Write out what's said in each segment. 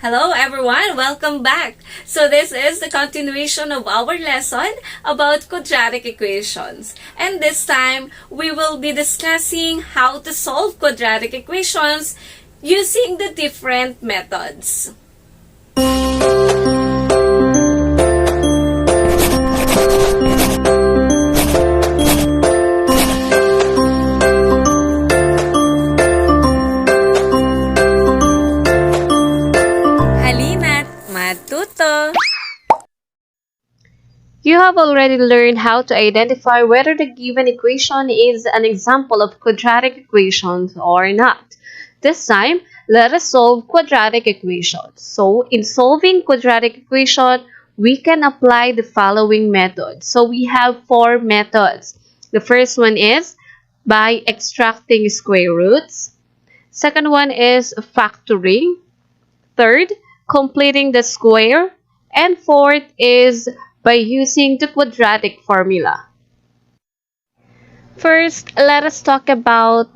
Hello everyone, welcome back. So this is the continuation of our lesson about quadratic equations. And this time, we will be discussing how to solve quadratic equations using the different methods. You have already learned how to identify whether the given equation is an example of quadratic equations or not. This time, let us solve quadratic equations. So, in solving quadratic equation, we can apply the following methods. So, we have four methods. The first one is by extracting square roots. Second one is factoring. Third, completing the square. And fourth is by using the quadratic formula. First, let us talk about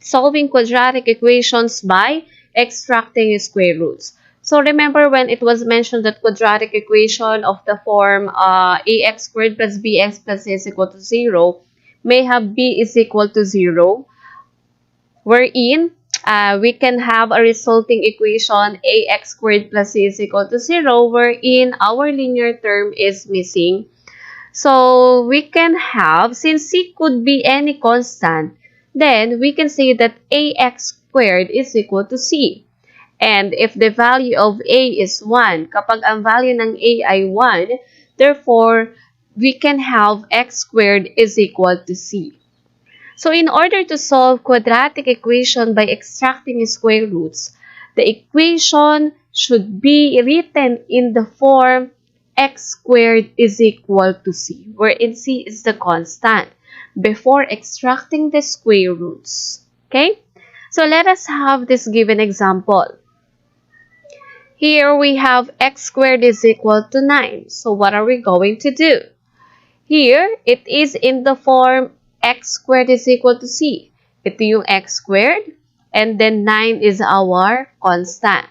solving quadratic equations by extracting square roots. So remember when it was mentioned that quadratic equation of the form ax squared plus bx plus c is equal to 0 may have b is equal to 0, wherein we can have a resulting equation ax squared plus c is equal to 0 wherein our linear term is missing. So we can have, since c could be any constant, then we can say that ax squared is equal to c. And if the value of a is 1, kapag ang value ng a ay 1, therefore, we can have x squared is equal to c. So in order to solve quadratic equation by extracting square roots, the equation should be written in the form x squared is equal to c, wherein c is the constant, before extracting the square roots. Okay? So let us have this given example. Here we have x squared is equal to 9. So what are we going to do? Here, it is in the form x squared is equal to c. Ito yung x squared, and then 9 is our constant.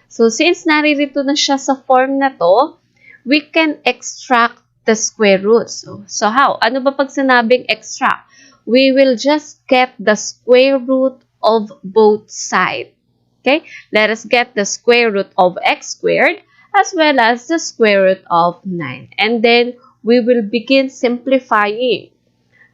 So, since naririto na siya sa form na to, we can extract the square roots. So how? Ano ba pag sinabing extract? We will just get the square root of both sides. Okay? Let us get the square root of x squared as well as the square root of 9. And then, we will begin simplifying.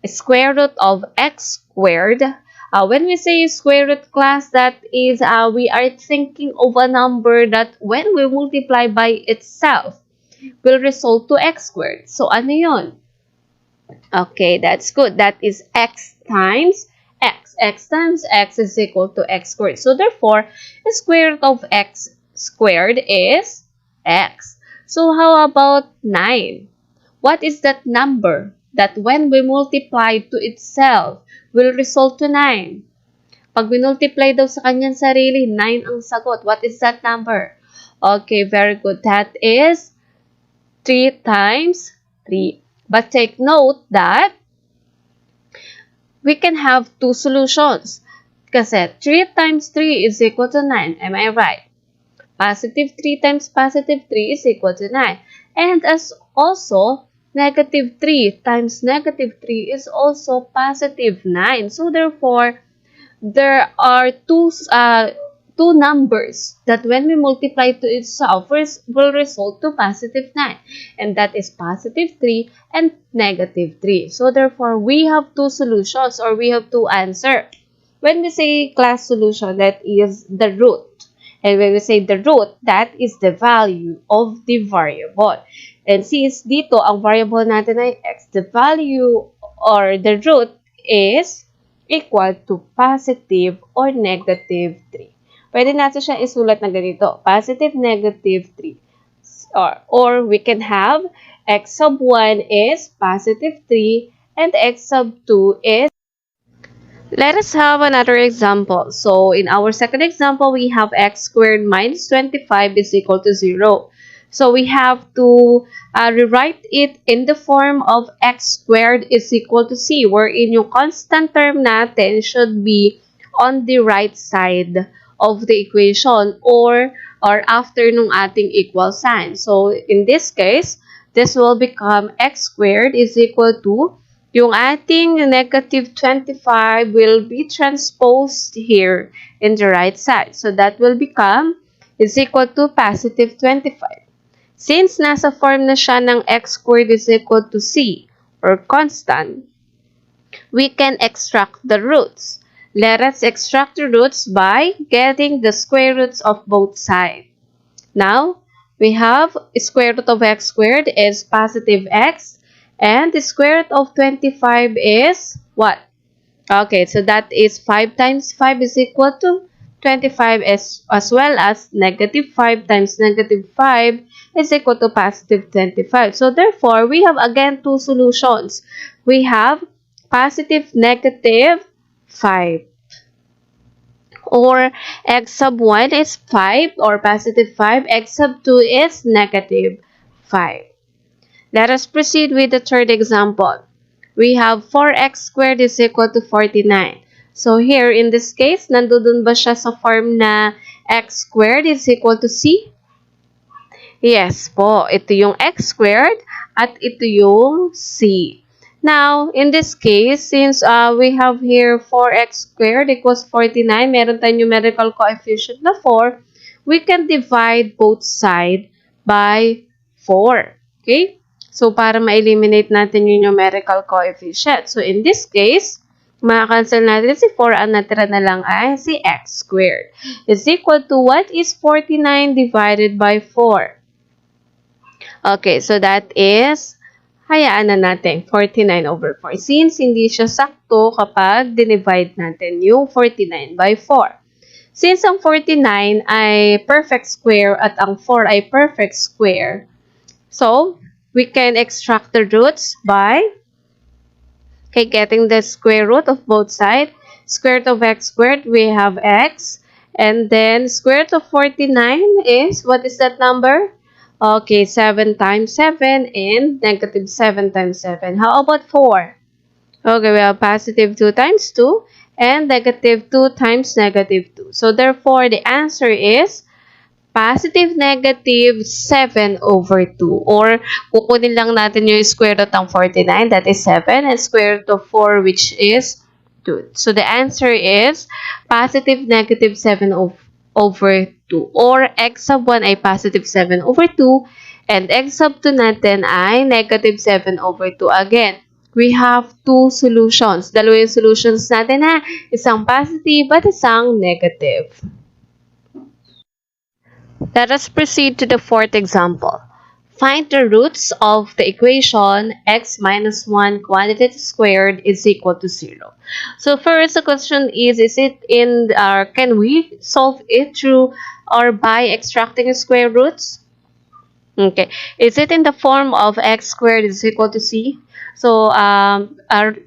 Square root of x squared. When we say square root class, that is, we are thinking of a number that when we multiply by itself, will result to x squared. So, ano yun? Okay, that's good. That is x times x. X times x is equal to x squared. So, therefore, the square root of x squared is x. So, how about 9? What is that number that when we multiply to itself will result to 9? Pag we-multiply daw sa kanyang sarili, 9 ang sagot. What is that number? Okay, very good. That is 3 times 3. But take note that we can have two solutions. Kasi 3 times 3 is equal to 9. Am I right? Positive 3 times positive 3 is equal to 9. And as also, negative 3 times negative 3 is also positive 9. So, therefore, there are two numbers that when we multiply to itself will result to positive 9. And that is positive 3 and negative 3. So, therefore, we have two solutions or we have two answers. When we say class solution, that is the root. And when we say the root, that is the value of the variable. And since dito, ang variable natin ay x, the value or the root is equal to positive or negative 3. Pwede natin siya isulat na ganito, positive, negative 3. Or we can have x sub 1 is positive 3 and x sub 2 is. Let us have another example. So, in our second example, we have x squared minus 25 is equal to 0. So, we have to rewrite it in the form of x squared is equal to c, wherein yung constant term natin should be on the right side of the equation, or or after nung ating equal sign. So, in this case, this will become x squared is equal to yung ating negative 25 will be transposed here in the right side. So, that will become is equal to positive 25. Since nasa form na siya ng x squared is equal to c, or constant, we can extract the roots. Let us extract the roots by getting the square roots of both sides. Now, we have square root of x squared is positive x, and the square root of 25 is what? Okay, so that is 5 times 5 is equal to 25 as well as negative 5 times negative 5 is equal to positive 25. So therefore, we have again two solutions. We have positive negative 5. Or x sub 1 is 5 or positive 5. X sub 2 is negative 5. Let us proceed with the third example. We have 4x squared is equal to 49. So here, in this case, nandun ba siya sa form na x squared is equal to c? Yes po, ito yung x squared at ito yung c. Now, in this case, since we have here 4x squared equals 49, meron tayong numerical coefficient na 4, we can divide both sides by 4. Okay? So, para ma-eliminate natin yung numerical coefficient. So, in this case, ma-cancel natin si 4. Ang natira na lang ay si x squared. Is equal to what is 49 divided by 4? Okay, so that is, hayaan na natin, 49 over 4. Since hindi siya sakto kapag dinivide natin yung 49 by 4. Since ang 49 ay perfect square at ang 4 ay perfect square, so, we can extract the roots by getting the square root of both sides. Square root of x squared, we have x. And then, square root of 49 is, what is that number? Okay, 7 times 7 and negative 7 times 7. How about 4? Okay, we have positive 2 times 2 and negative 2 times negative 2. So, therefore, the answer is positive negative 7 over 2. Or, kukunin lang natin yung square root ng 49, that is 7, and square root of 4, which is 2. So, the answer is positive negative 7 over 2. Or, x sub 1 ay positive 7 over 2, and x sub 2 natin ay negative 7 over 2. Again, we have two solutions. Dalawa yung solutions natin ha. Isang positive at isang negative. Let us proceed to the fourth example. Find the roots of the equation x minus 1 quantity squared is equal to 0. So first, the question is it in, can we solve it through or by extracting square roots? Okay. Is it in the form of x squared is equal to c? So,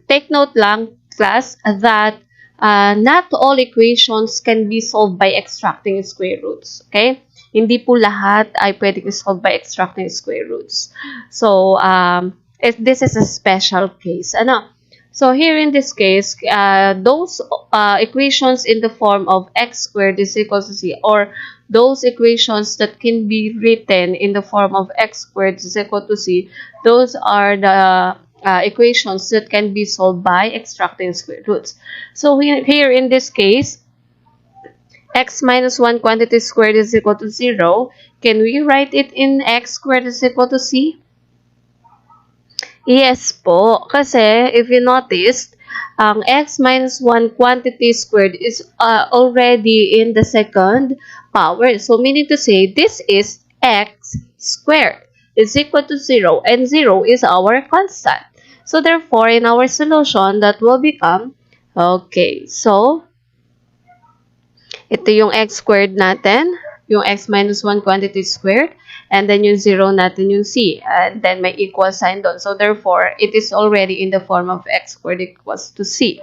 take note lang, class, that not all equations can be solved by extracting square roots. Okay? Hindi po lahat ay pwedeng solve by extracting square roots. So, this is a special case. Ano? So, here in this case, those equations in the form of x squared is equal to c, or those equations that can be written in the form of x squared is equal to c, those are the equations that can be solved by extracting square roots. So, here in this case, x minus 1 quantity squared is equal to 0. Can we write it in x squared is equal to c? Yes po. Kasi, if you noticed, ang x minus 1 quantity squared is already in the second power. So, meaning to say, this is x squared is equal to 0. And 0 is our constant. So, therefore, in our solution, that will become, okay, so, ito yung x squared natin, yung x minus 1 quantity squared, and then yung 0 natin yung c, and then may equal sign doon. So, therefore, it is already in the form of x squared equals to c.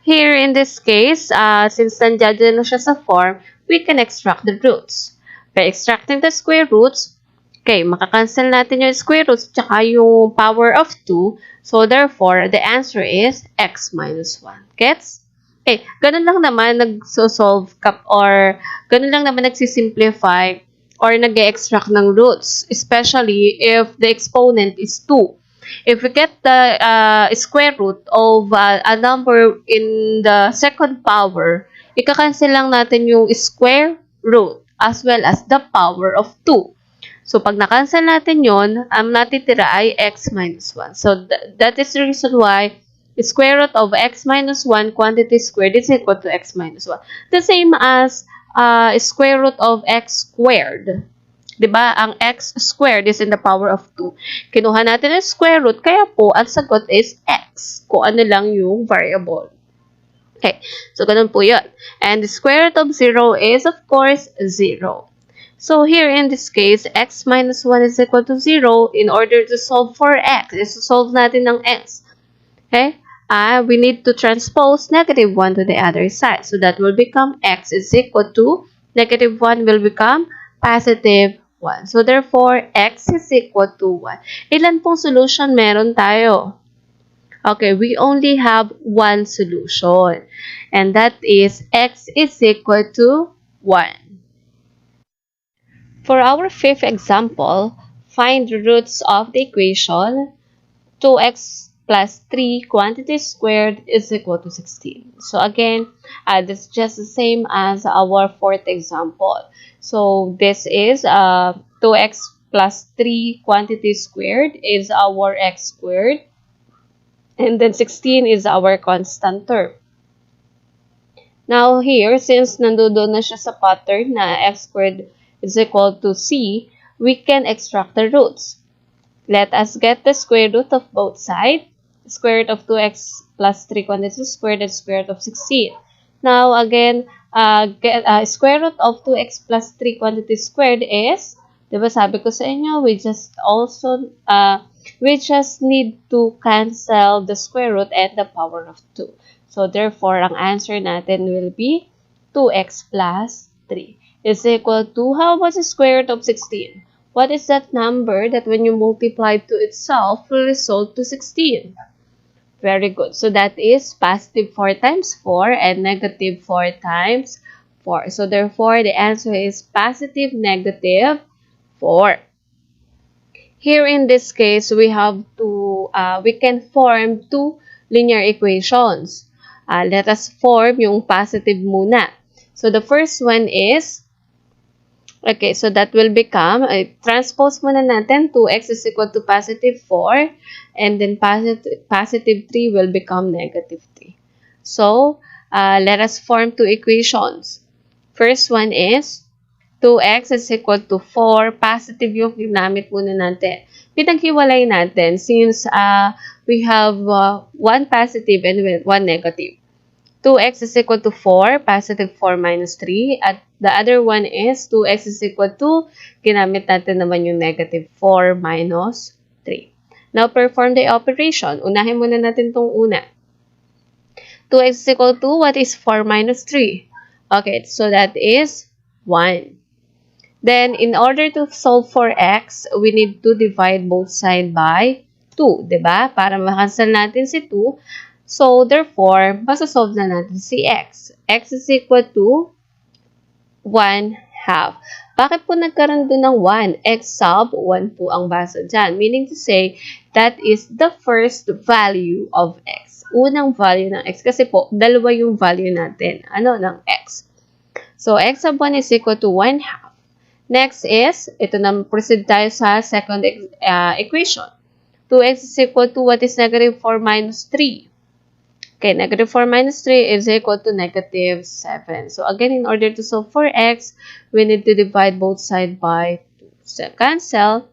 Here, in this case, since nandiyan na siya sa form, we can extract the roots. By extracting the square roots, okay, makakancel natin yung square roots tsaka yung power of 2. So, therefore, the answer is x minus 1. Gets? Okay, ganun lang naman nagso-solve or ganun lang naman nagsisimplify or nag-extract ng roots, especially if the exponent is 2. If we get the square root of a number in the second power, ika-cancel lang natin yung square root as well as the power of 2. So, pag na-cancel natin yon, ang natitira ay x minus 1. So, that is the reason why square root of x minus 1 quantity squared is equal to x minus 1. The same as square root of x squared. Diba? Ang x squared is in the power of 2. Kinuha natin ang square root, kaya po, ang sagot is x. Kung ano lang yung variable. Okay. So, ganun po yun. And the square root of 0 is, of course, 0. So, here in this case, x minus 1 is equal to 0. In order to solve for x, is to solve natin ng x. Okay? We need to transpose negative 1 to the other side. So, that will become x is equal to negative 1 will become positive 1. So, therefore, x is equal to 1. Ilan pong solution meron tayo? Okay, we only have one solution. And that is x is equal to 1. For our fifth example, find the roots of the equation 2x plus 3 quantity squared is equal to 16. So again, this is just the same as our fourth example. So this is 2x plus 3 quantity squared is our x squared. And then 16 is our constant term. Now here, since nandoon na siya sa pattern na x squared is equal to c, we can extract the roots. Let us get the square root of both sides. Square root of 2x plus 3 quantity squared and square root of 16. Now, again, square root of 2x plus 3 quantity squared is, diba sabi ko sa inyo, we just need to cancel the square root and the power of 2. So, therefore, ang answer natin will be 2x plus 3 is equal to, how about the square root of 16? What is that number that when you multiply to itself will result to 16? Very good. So that is positive 4 times 4 and negative 4 times 4. So therefore, the answer is positive negative 4. Here in this case, we have we can form two linear equations. Let us form yung positive muna. So the first one is, okay, so that will become, transpose muna natin, 2x is equal to positive 4, and then positive 3 will become negative 3. So, let us form two equations. First one is, 2x is equal to 4, positive yung ginamit muna natin. Pinaghiwalay natin since we have one positive and one negative. 2x is equal to 4, positive 4 minus 3. At the other one is 2x is equal to, ginamit natin naman yung negative 4 minus 3. Now, perform the operation. Unahin muna natin itong una. 2x is equal to, what is 4 minus 3? Okay, so that is 1. Then, in order to solve for x, we need to divide both sides by 2, diba? Para makancel natin si 2. So, therefore, masasolve na natin si x. X is equal to 1/2. Bakit po nagkaroon doon ng 1? X sub 1 po ang basa dyan. Meaning to say, that is the first value of x. Unang value ng x. Kasi po, dalawa yung value natin. Ng x. So, x sub 1 is equal to 1/2. Next is, ito na proceed tayo sa second equation. 2x is equal to, what is negative 4 minus 3? Okay, negative 4 minus 3 is equal to negative 7. So, again, in order to solve for x, we need to divide both sides by 2. So, cancel.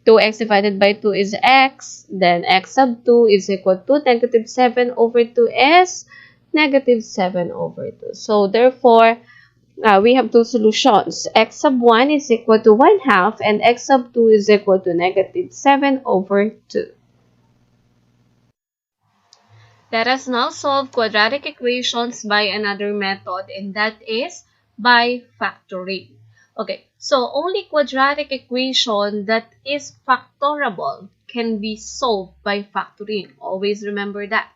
2x divided by 2 is x. Then, x sub 2 is equal to negative 7 over 2 is negative 7 over 2. So, therefore, we have two solutions. X sub 1 is equal to 1/2 and x sub 2 is equal to negative 7 over 2. Let us now solve quadratic equations by another method, and that is by factoring. Okay, so only quadratic equation that is factorable can be solved by factoring. Always remember that.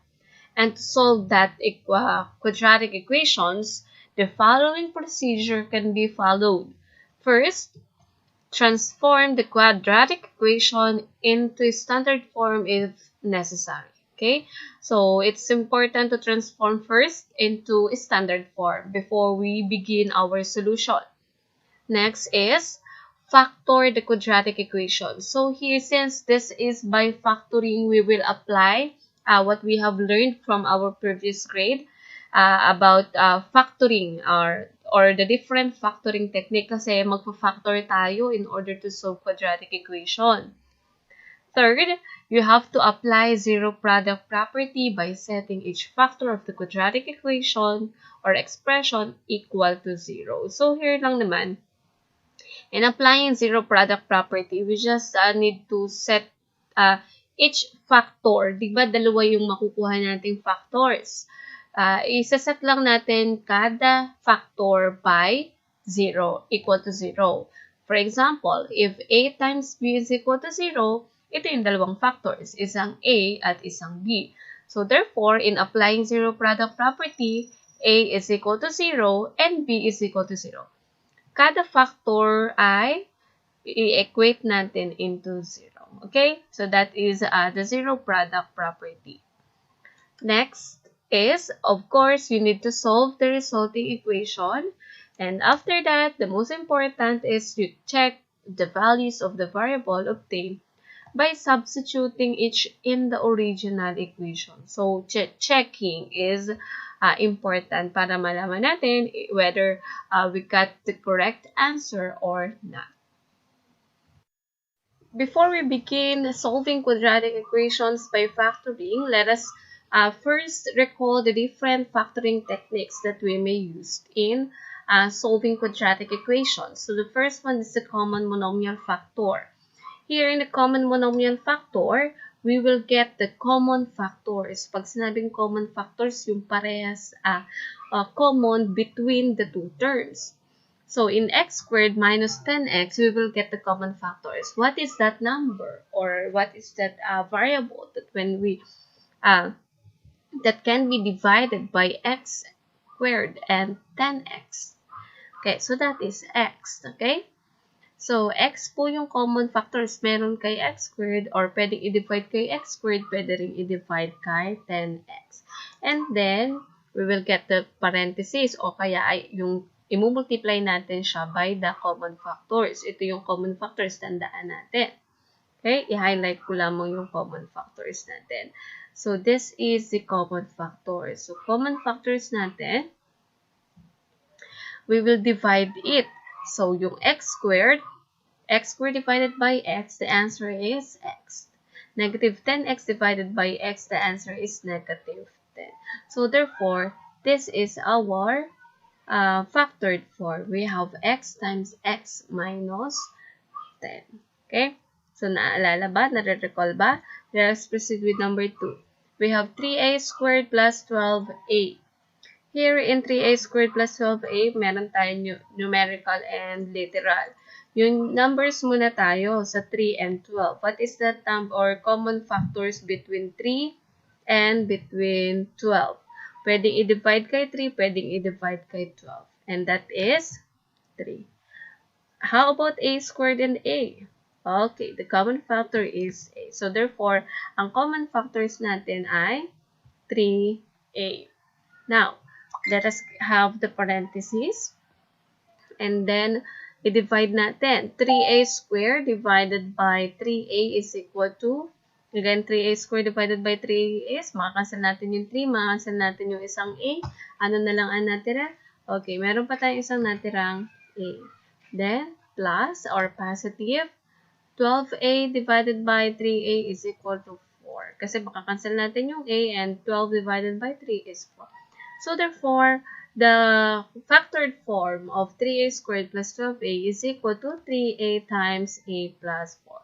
And to solve that quadratic equations, the following procedure can be followed. First, transform the quadratic equation into standard form if necessary. Okay, so it's important to transform first into standard form before we begin our solution. Next is factor the quadratic equation. So here, since this is by factoring, we will apply what we have learned from our previous grade about factoring or the different factoring technique kasi magpa-factor tayo in order to solve quadratic equation. Third, you have to apply zero product property by setting each factor of the quadratic equation or expression equal to 0. So here lang naman, in applying zero product property, we just need to set each factor. Diba dalawa yung makukuha nating factors? Isaset lang natin kada factor by 0 equal to 0. For example, if A times B is equal to 0, ito yung dalawang factors, isang A at isang B. So therefore, in applying zero product property, A is equal to 0 and B is equal to 0. Kada factor ay i-equate natin into 0. Okay? So that is the zero product property. Next is, of course, you need to solve the resulting equation. And after that, the most important is you check the values of the variable obtained by substituting each in the original equation. So, checking is important para malaman natin whether we got the correct answer or not. Before we begin solving quadratic equations by factoring, let us first recall the different factoring techniques that we may use in solving quadratic equations. So the first one is the common monomial factor. Here in the common monomial factor, we will get the common factors. Pag sinabing common factors, yung parehas common between the two terms. So in x squared minus 10x, we will get the common factors. What is that number, or what is that variable that when we that can be divided by x squared and 10x? Okay, so that is x. Okay. So, x po yung common factors. Meron kay x squared or pwedeng i-divide kay x squared, pwede rin i-divide kay 10x. And then, we will get the parentheses o kaya ay yung i-multiply natin siya by the common factors. Ito yung common factors, tandaan natin. Okay? I-highlight ko lamang yung common factors natin. So, this is the common factors. So, common factors natin, we will divide it. So, yung x squared divided by x, the answer is x. Negative 10x divided by x, the answer is negative 10. So, therefore, this is our factored form. We have x times x minus 10. Okay? So, naalala ba? Nare-recall ba? Let's proceed with number 2. We have 3a squared plus 12a. Here in 3a squared plus 12a, meron tayong numerical and literal. Yung numbers muna tayo sa 3 and 12. What is that or common factors between 3 and between 12? Pwedeng i-divide kay 3, pwedeng i-divide kay 12. And that is 3. How about a squared and a? Okay, the common factor is a. So therefore, ang common factors natin ay 3a. Now, let us have the parentheses. And then, i-divide natin. 3a squared divided by 3a is equal to, again, 3a squared divided by 3a is, makakancel natin yung 3, makakancel natin yung isang a. Ano na lang ang natira? Okay, meron pa tayong isang natirang a. Then, plus or positive, 12a divided by 3a is equal to 4. Kasi makakancel natin yung a and 12 divided by 3 is 4. So, therefore, the factored form of 3a squared plus 12a is equal to 3a times a plus 4.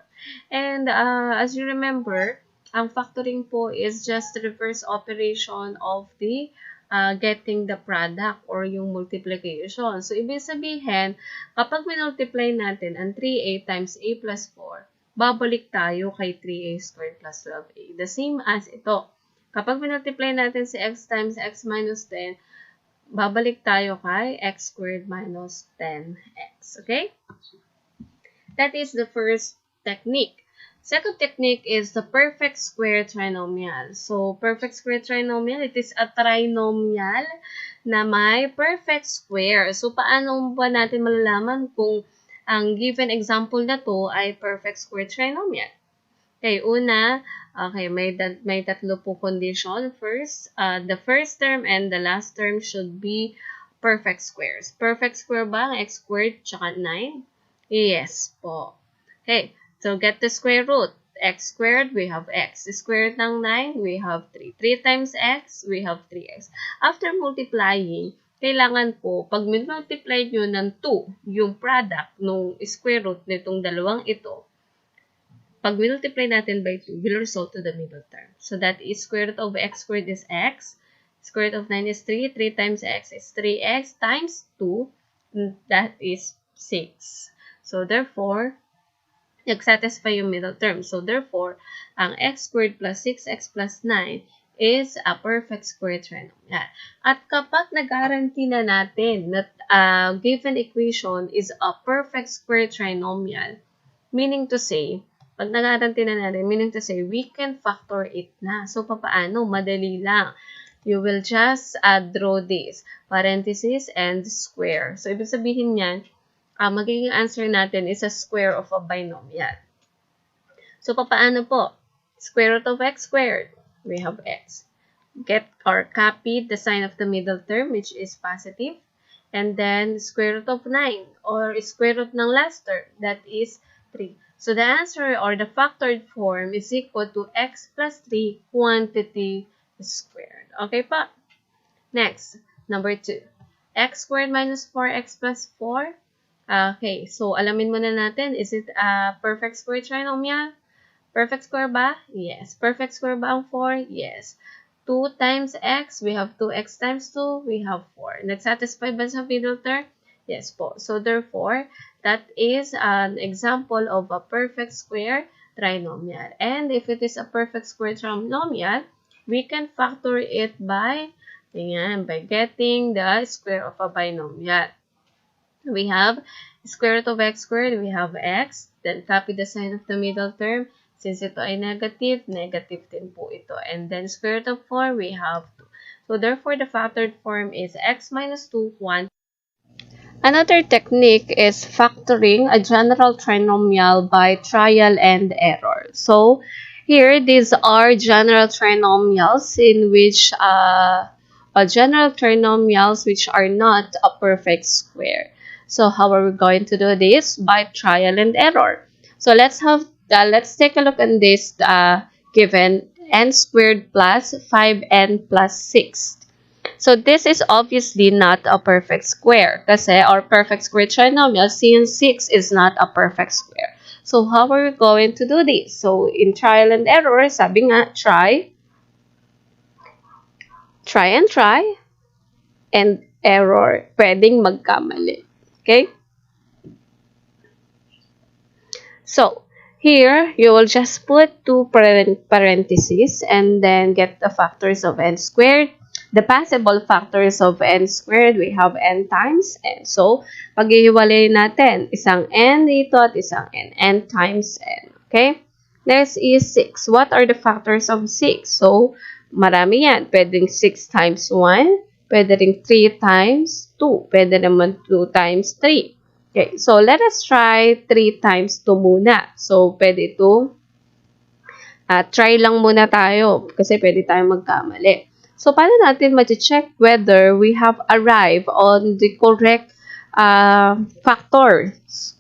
And as you remember, ang factoring po is just the reverse operation of the getting the product or yung multiplication. So, ibig sabihin, kapag minultiply natin ang 3a times a plus 4, babalik tayo kay 3a squared plus 12a. The same as ito. Kapag minultiply natin si x times x minus 10, babalik tayo kay x squared minus 10x. Okay? That is the first technique. Second technique is the perfect square trinomial. So, perfect square trinomial, it is a trinomial na may perfect square. So, paano ba natin malalaman kung ang given example na to ay perfect square trinomial? Okay, una, okay, may tatlo po condition. First, the first term and the last term should be perfect squares. Perfect square ba ang x squared tsaka 9? Yes po. Okay, so get the square root. X squared, we have x. Square root ng 9, we have 3. 3 times x, we have 3x. After multiplying, kailangan po, pag multiply nyo ng 2, yung product ng square root nitong dalawang ito, pag multiply natin by 2, will result to the middle term. So that is square root of x squared is x. Square root of 9 is 3. 3 times x is 3x times 2. That is 6. So therefore, nag-satisfy yung middle term. So therefore, ang x squared plus 6x plus 9 is a perfect square trinomial. At kapag nag-guarantee na natin that given equation is a perfect square trinomial, meaning to say, pag nag-guarantee na natin, meaning to say, we can factor it na. So, papaano? Madali lang. You will just draw this, parenthesis and square. So, ibig sabihin niyan, magiging answer natin is a square of a binomial. So, papaano po? Square root of x squared. We have x. Get or copy the sign of the middle term, which is positive. And then, square root of 9 or square root ng last term, that is 3. So, the answer or the factored form is equal to x plus 3 quantity squared. Okay pa? Next, number 2. X squared minus 4x plus 4. Okay, so alamin muna natin, is it a perfect square trinomial? Perfect square ba? Yes. Perfect square ba ang 4? Yes. 2 times x, we have 2x times 2, we have 4. Nag-satisfy ba sa middle term? Yes po. So therefore, that is an example of a perfect square trinomial. And if it is a perfect square trinomial, we can factor it by getting the square of a binomial. We have square root of x squared, we have x, then copy the sign of the middle term. Since ito ay negative, negative din po ito. And then square root of 4, we have 2. So therefore, the factored form is x minus 2, 1. Another technique is factoring a general trinomial by trial and error. So here, these are general trinomials in which general trinomials which are not a perfect square. So how are we going to do this? By trial and error. So let's take a look at this given n squared plus 5n plus 6. So this is obviously not a perfect square kasi our perfect square trinomial since 6 is not a perfect square. So how are we going to do this? So in trial and error, sabi nga, try and error. Pwedeng magkamali. Okay? So here, you will just put 2 parentheses and then get the factors of n squared. The possible factors of n squared, we have n times n. So, paghihiwalay natin, isang n dito at isang n. n times n. Okay? Next is 6. What are the factors of 6? So, marami yan. Pwedeng 6 times 1. Pwede ring 3 times 2. Pwede naman 2 times 3. Okay, so let us try 3 times 2 muna. So, pwede ito. Try lang muna tayo kasi pwede tayong magkamali. So, paano natin ma-check whether we have arrived on the correct factors?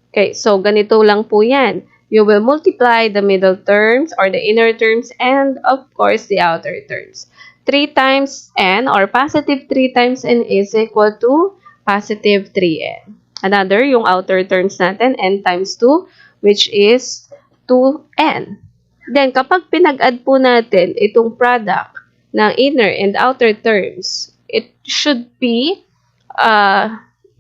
Okay, so ganito lang po yan. You will multiply the middle terms or the inner terms and, of course, the outer terms. 3 times n or positive 3 times n is equal to positive 3n. Another, yung outer terms natin, n times 2, which is 2n. Then, kapag pinag-add po natin itong product ng inner and outer terms, it should be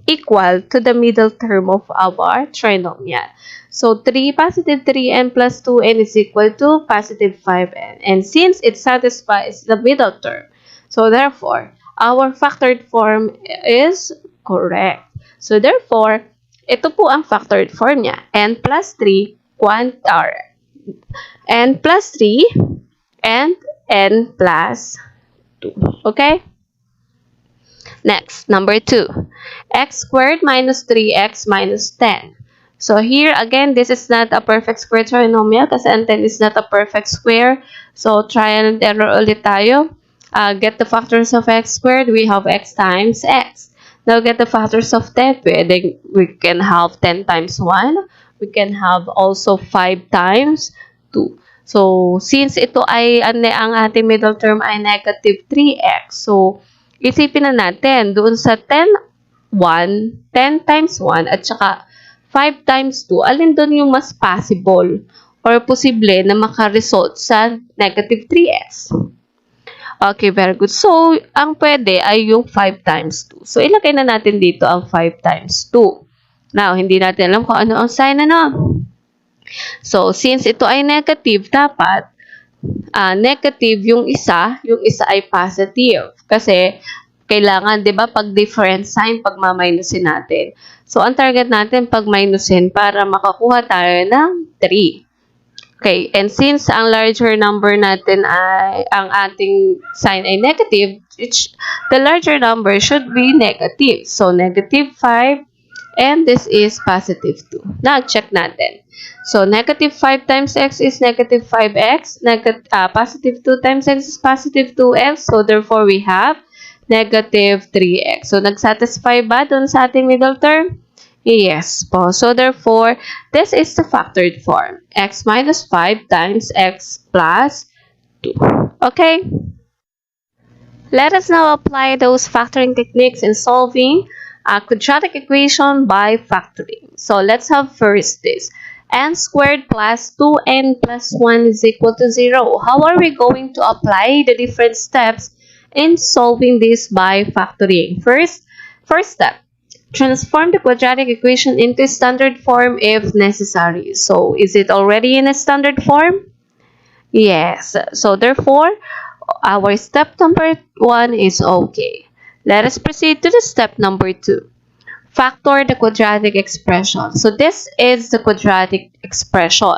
equal to the middle term of our trinomial. So, positive 3n plus 2n is equal to positive 5n. And since it satisfies the middle term, so therefore, our factored form is correct. So, therefore, ito po ang factored form niya. N plus 3, N plus 3, and N plus 2. Okay? Next, number 2. X squared minus 3x minus 10. So here, again, this is not a perfect square trinomial kasi ang 10 is not a perfect square. So, trial and error ulit tayo. Get the factors of x squared. We have x times x. Now, get the factors of 10. We can have 10 times 1. We can have also 5 times 2. So, since ito ay ang ating middle term ay negative 3x. So, isipin na natin, doon sa 10 times 1, at saka 5 times 2, alin doon yung mas possible or posible na makaresult sa negative 3x? Okay, very good. So, ang pwede ay yung 5 times 2. So, ilagay na natin dito ang 5 times 2. Now, hindi natin alam kung ano ang sign So, since ito ay negative, dapat negative yung isa ay positive. Kasi, kailangan, di ba, pag different sign, pag maminusin natin. So, ang target natin, pag minusin, para makakuha tayo ng 3. Okay, and since ang larger number natin ay, ang ating sign ay negative, the larger number should be negative. So, negative 5, and this is positive 2. Now, check natin. So, negative 5 times x is negative 5x. Positive 2 times x is positive 2x. So, therefore, we have negative 3x. So, nag-satisfy ba dun sa ating middle term? Yes po. So, therefore, this is the factored form. X minus 5 times x plus 2. Okay? Let us now apply those factoring techniques in solving a quadratic equation by factoring. So, let's have first this. N squared plus 2n plus 1 is equal to 0. How are we going to apply the different steps in solving this by factoring? First step, transform the quadratic equation into standard form if necessary. So, is it already in a standard form? Yes. So, therefore, our step number 1 is okay. Let us proceed to the step number 2. Factor the quadratic expression. So, this is the quadratic expression.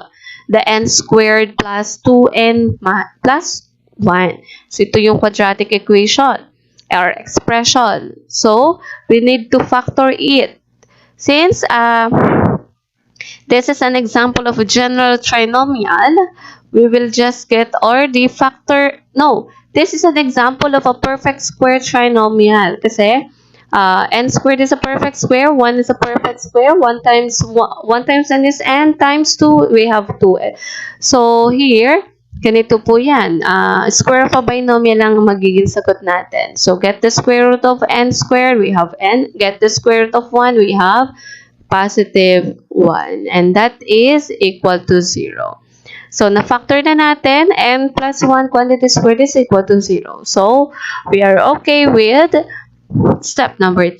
The n squared plus 2n plus 1. So, ito yung quadratic equation or expression. So, we need to factor it. Since this is an example of a general trinomial, we will just get the factor. No, this is an example of a perfect square trinomial. Kasi, n squared is a perfect square, 1 is a perfect square, 1 times n is n times 2, we have 2. So, here, ganito po yan. Square of a binomial lang magiging sagot natin. So, get the square root of n squared, we have n. Get the square root of 1, we have positive 1. And that is equal to 0. So, na-factor na natin, n plus 1 quantity squared is equal to 0. So, we are okay with step number 2.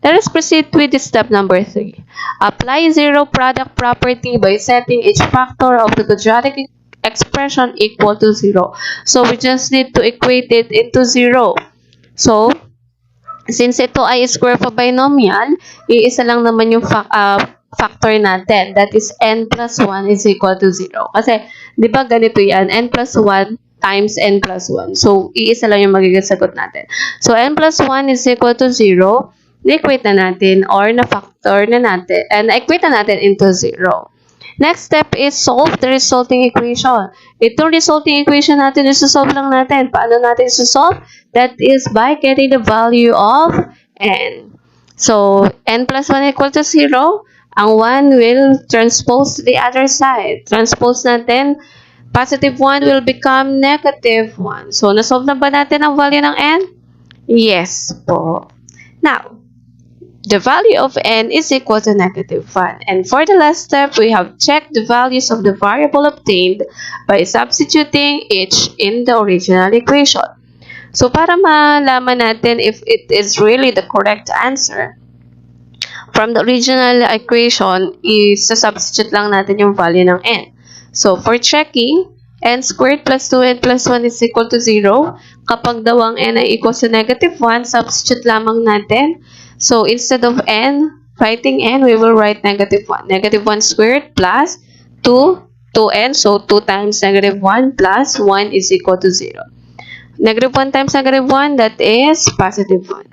Let us proceed with step number 3. Apply zero product property by setting each factor of the quadratic expression equal to 0. So, we just need to equate it into 0. So, since ito ay square of a binomial, iisa lang naman yung factor natin. That is, n plus 1 is equal to 0. Kasi, di ba ganito yan? N plus 1 times n plus 1. So, iisa lang yung magiging sagot natin. So, n plus 1 is equal to 0. Na-equate na natin or na-factor na natin. And na-equate na natin into 0. Next step is solve the resulting equation. Itong resulting equation natin, isosolve lang natin. Paano natin isosolve? That is by getting the value of n. So, n plus 1 equal to 0. Ang 1 will transpose to the other side. Transpose natin, positive 1 will become negative 1. So, nasolve na ba natin ang value ng n? Yes po. Now, the value of n is equal to negative 1. And for the last step, we have checked the values of the variable obtained by substituting each in the original equation. So, para malaman natin if it is really the correct answer, from the original equation, isa-substitute lang natin yung value ng n. So, for checking, n squared plus 2n plus 1 is equal to 0. Kapag daw ang n ay equal to negative 1, substitute lamang natin. So, instead of n, writing n, we will write negative 1. Negative 1 squared plus 2, 2n. So 2 times negative 1 plus 1 is equal to 0. Negative 1 times negative 1, that is positive 1.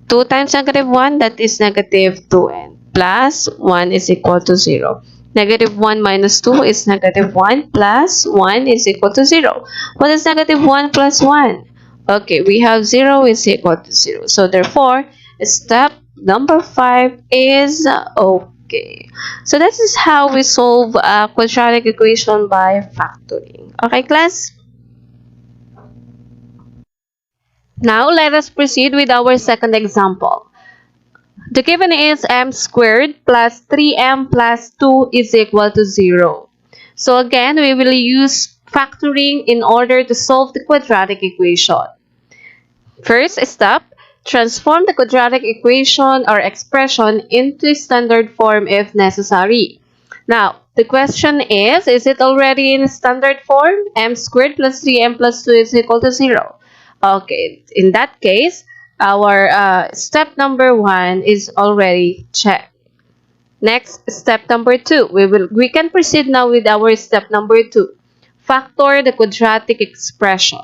2 times negative 1, that is negative 2n. Plus 1 is equal to 0. Negative 1 minus 2 is negative 1 plus 1 is equal to 0. What is negative 1 plus 1? Okay, we have 0 is equal to 0. So therefore, step number 5 is okay. So this is how we solve a quadratic equation by factoring. Okay, class? Now, let us proceed with our second example. The given is m squared plus 3m plus 2 is equal to 0. So again, we will use factoring in order to solve the quadratic equation. First step, transform the quadratic equation or expression into standard form if necessary. Now, the question is it already in standard form? M squared plus 3m plus 2 is equal to 0. Okay, in that case, our step number 1 is already checked. Next, step number 2. We can proceed now with our step number 2. Factor the quadratic expression.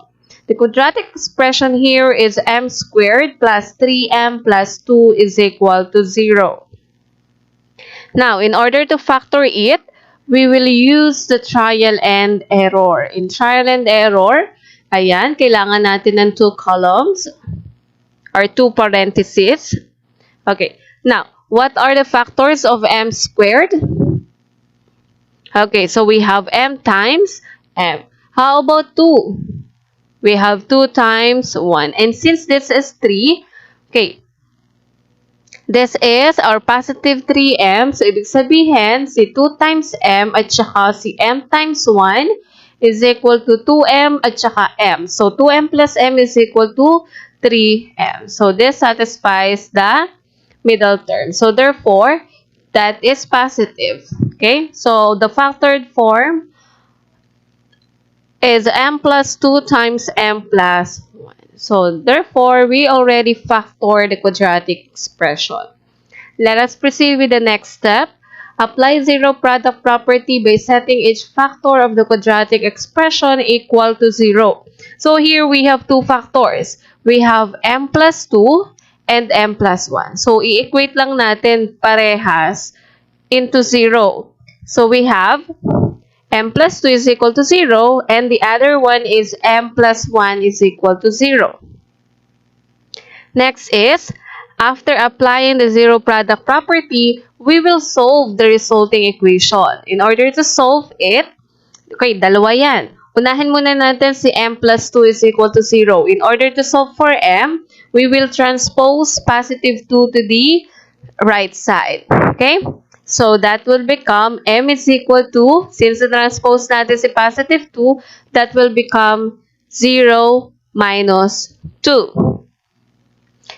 The quadratic expression here is m squared plus 3m plus 2 is equal to 0. Now, in order to factor it, we will use the trial and error. In trial and error, ayan, kailangan natin ng 2 columns or 2 parentheses. Okay, now, what are the factors of m squared? Okay, so we have m times m. How about 2? We have 2 times 1. And since this is 3, okay, this is our positive 3m. So, ibig sabihin, si 2 times m at saka si m times 1 is equal to 2m at saka m. So, 2m plus m is equal to 3m. So, this satisfies the middle term. So, therefore, that is positive. Okay? So, the factored form is m plus 2 times m plus 1. So, therefore, we already factor the quadratic expression. Let us proceed with the next step. Apply zero product property by setting each factor of the quadratic expression equal to 0. So, here we have 2 factors. We have m plus 2 and m plus 1. So, i-equate lang natin parehas into 0. So, we have m plus 2 is equal to 0 and the other one is m plus 1 is equal to 0. Next is, after applying the zero product property, we will solve the resulting equation. In order to solve it, okay, dalawa yan. Unahin muna natin si m plus 2 is equal to 0. In order to solve for m, we will transpose positive 2 to the right side. Okay? So, that will become m is equal to, since the transpose natin si positive 2, that will become 0 minus 2.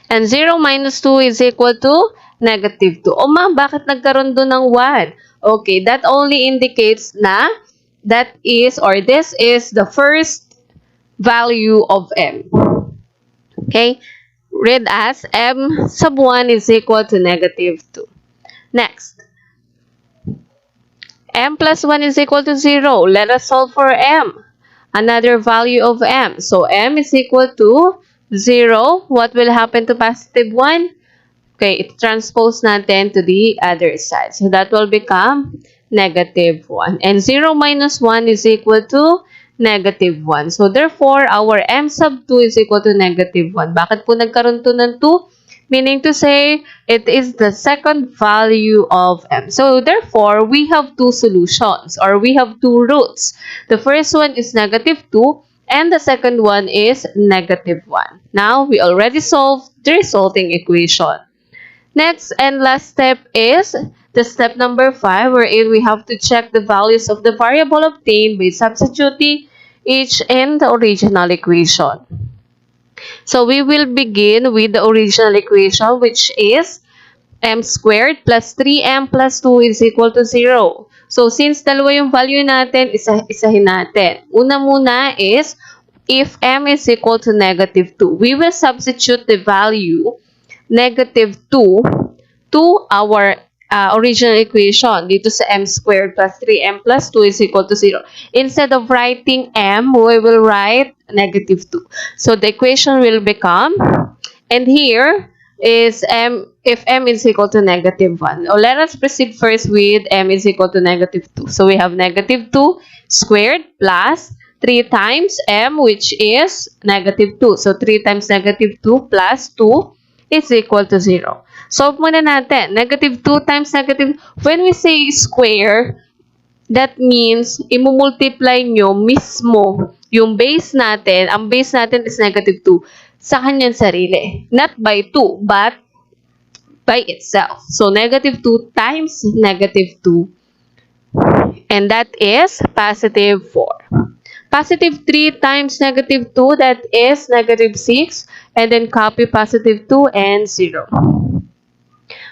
And 0 minus 2 is equal to negative 2. O ma'am, bakit nagkaroon doon ng 1? Okay, that only indicates na that is or this is the first value of m. Okay? Read as m sub 1 is equal to negative 2. Next. M plus 1 is equal to 0. Let us solve for m. Another value of m. So, m is equal to 0. What will happen to positive 1? Okay, it transpose natin to the other side. So, that will become negative 1. And 0 minus 1 is equal to negative 1. So, therefore, our m sub 2 is equal to negative 1. Bakit po nagkaroon to ng 2? Meaning to say, it is the second value of m. So, therefore, we have 2 solutions or we have 2 roots. The first one is negative 2 and the second one is negative 1. Now, we already solved the resulting equation. Next and last step is the step number 5 wherein we have to check the values of the variable obtained by substituting each in the original equation. So, we will begin with the original equation which is m squared plus 3m plus 2 is equal to 0. So, since dalawa yung value natin, isahin natin. Una muna is, if m is equal to negative 2, we will substitute the value negative 2 to our original equation dito sa m squared plus 3m plus 2 is equal to 0. Instead of writing m, we will write negative 2. So the equation will become, and here is m, if m is equal to negative 1. Now, let us proceed first with m is equal to negative 2. So we have negative 2 squared plus 3 times m, which is negative 2. So 3 times negative 2 plus 2 is equal to 0. Solve muna natin. Negative 2 times negative, when we say square, that means imumultiply nyo mismo yung base natin. Ang base natin is negative 2 sa kanyang sarili. Not by 2, but by itself. So, negative 2 times negative 2. And that is positive 4. Positive 3 times negative 2, that is negative 6. And then copy positive 2 and 0.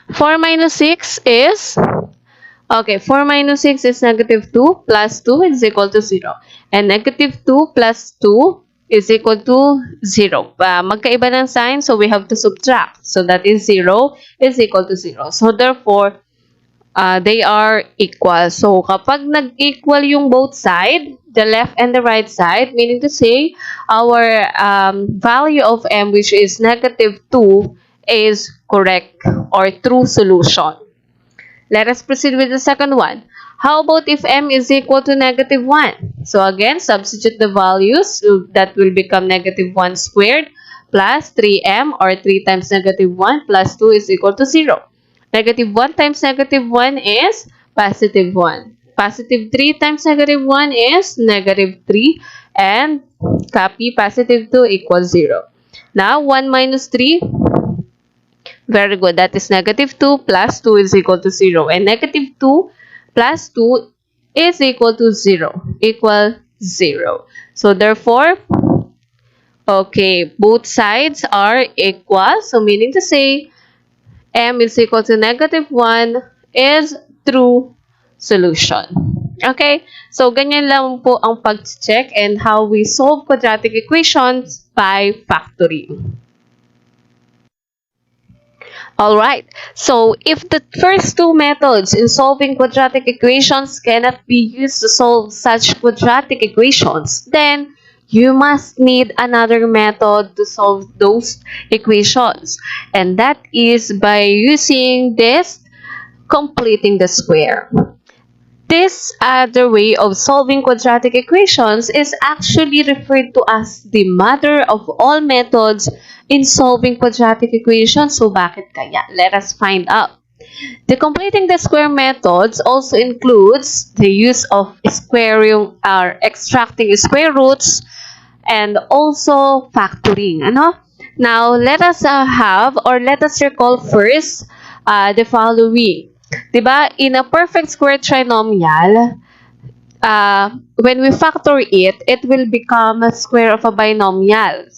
4 minus 6 is, okay, 4 minus 6 is negative 2 plus 2 is equal to 0. And negative 2 plus 2 is equal to 0. Magkaiba ng sign, so we have to subtract. So that is 0 is equal to 0. So therefore, they are equal. So kapag nag-equal yung both side, the left and the right side, meaning to say, our value of m, which is negative 2, is correct or true solution. Let us proceed with the second one. How about if m is equal to negative 1? So again, substitute the values. So that will become negative 1 squared plus 3m, or 3 times negative 1 plus 2 is equal to 0. Negative 1 times negative 1 is positive 1. Positive 3 times negative 1 is negative 3. And copy positive 2 equals 0. Now, 1 minus 3. Very good. That is negative 2 plus 2 is equal to 0. And negative 2 plus 2 is equal to 0. Equal 0. So, therefore, okay, both sides are equal. So, meaning to say, m is equal to negative 1 is true solution. Okay? So, ganyan lang po ang pag-check and how we solve quadratic equations by factoring. Alright, so if the first two methods in solving quadratic equations cannot be used to solve such quadratic equations, then you must need another method to solve those equations. And that is by using this completing the square. This other way of solving quadratic equations is actually referred to as the mother of all methods in solving quadratic equations. So, bakit kaya? Let us find out. The completing the square methods also includes the use of squaring or extracting square roots and also factoring. Now, let us let us recall first the following. Diba? In a perfect square trinomial, when we factor it, it will become a square of a binomial.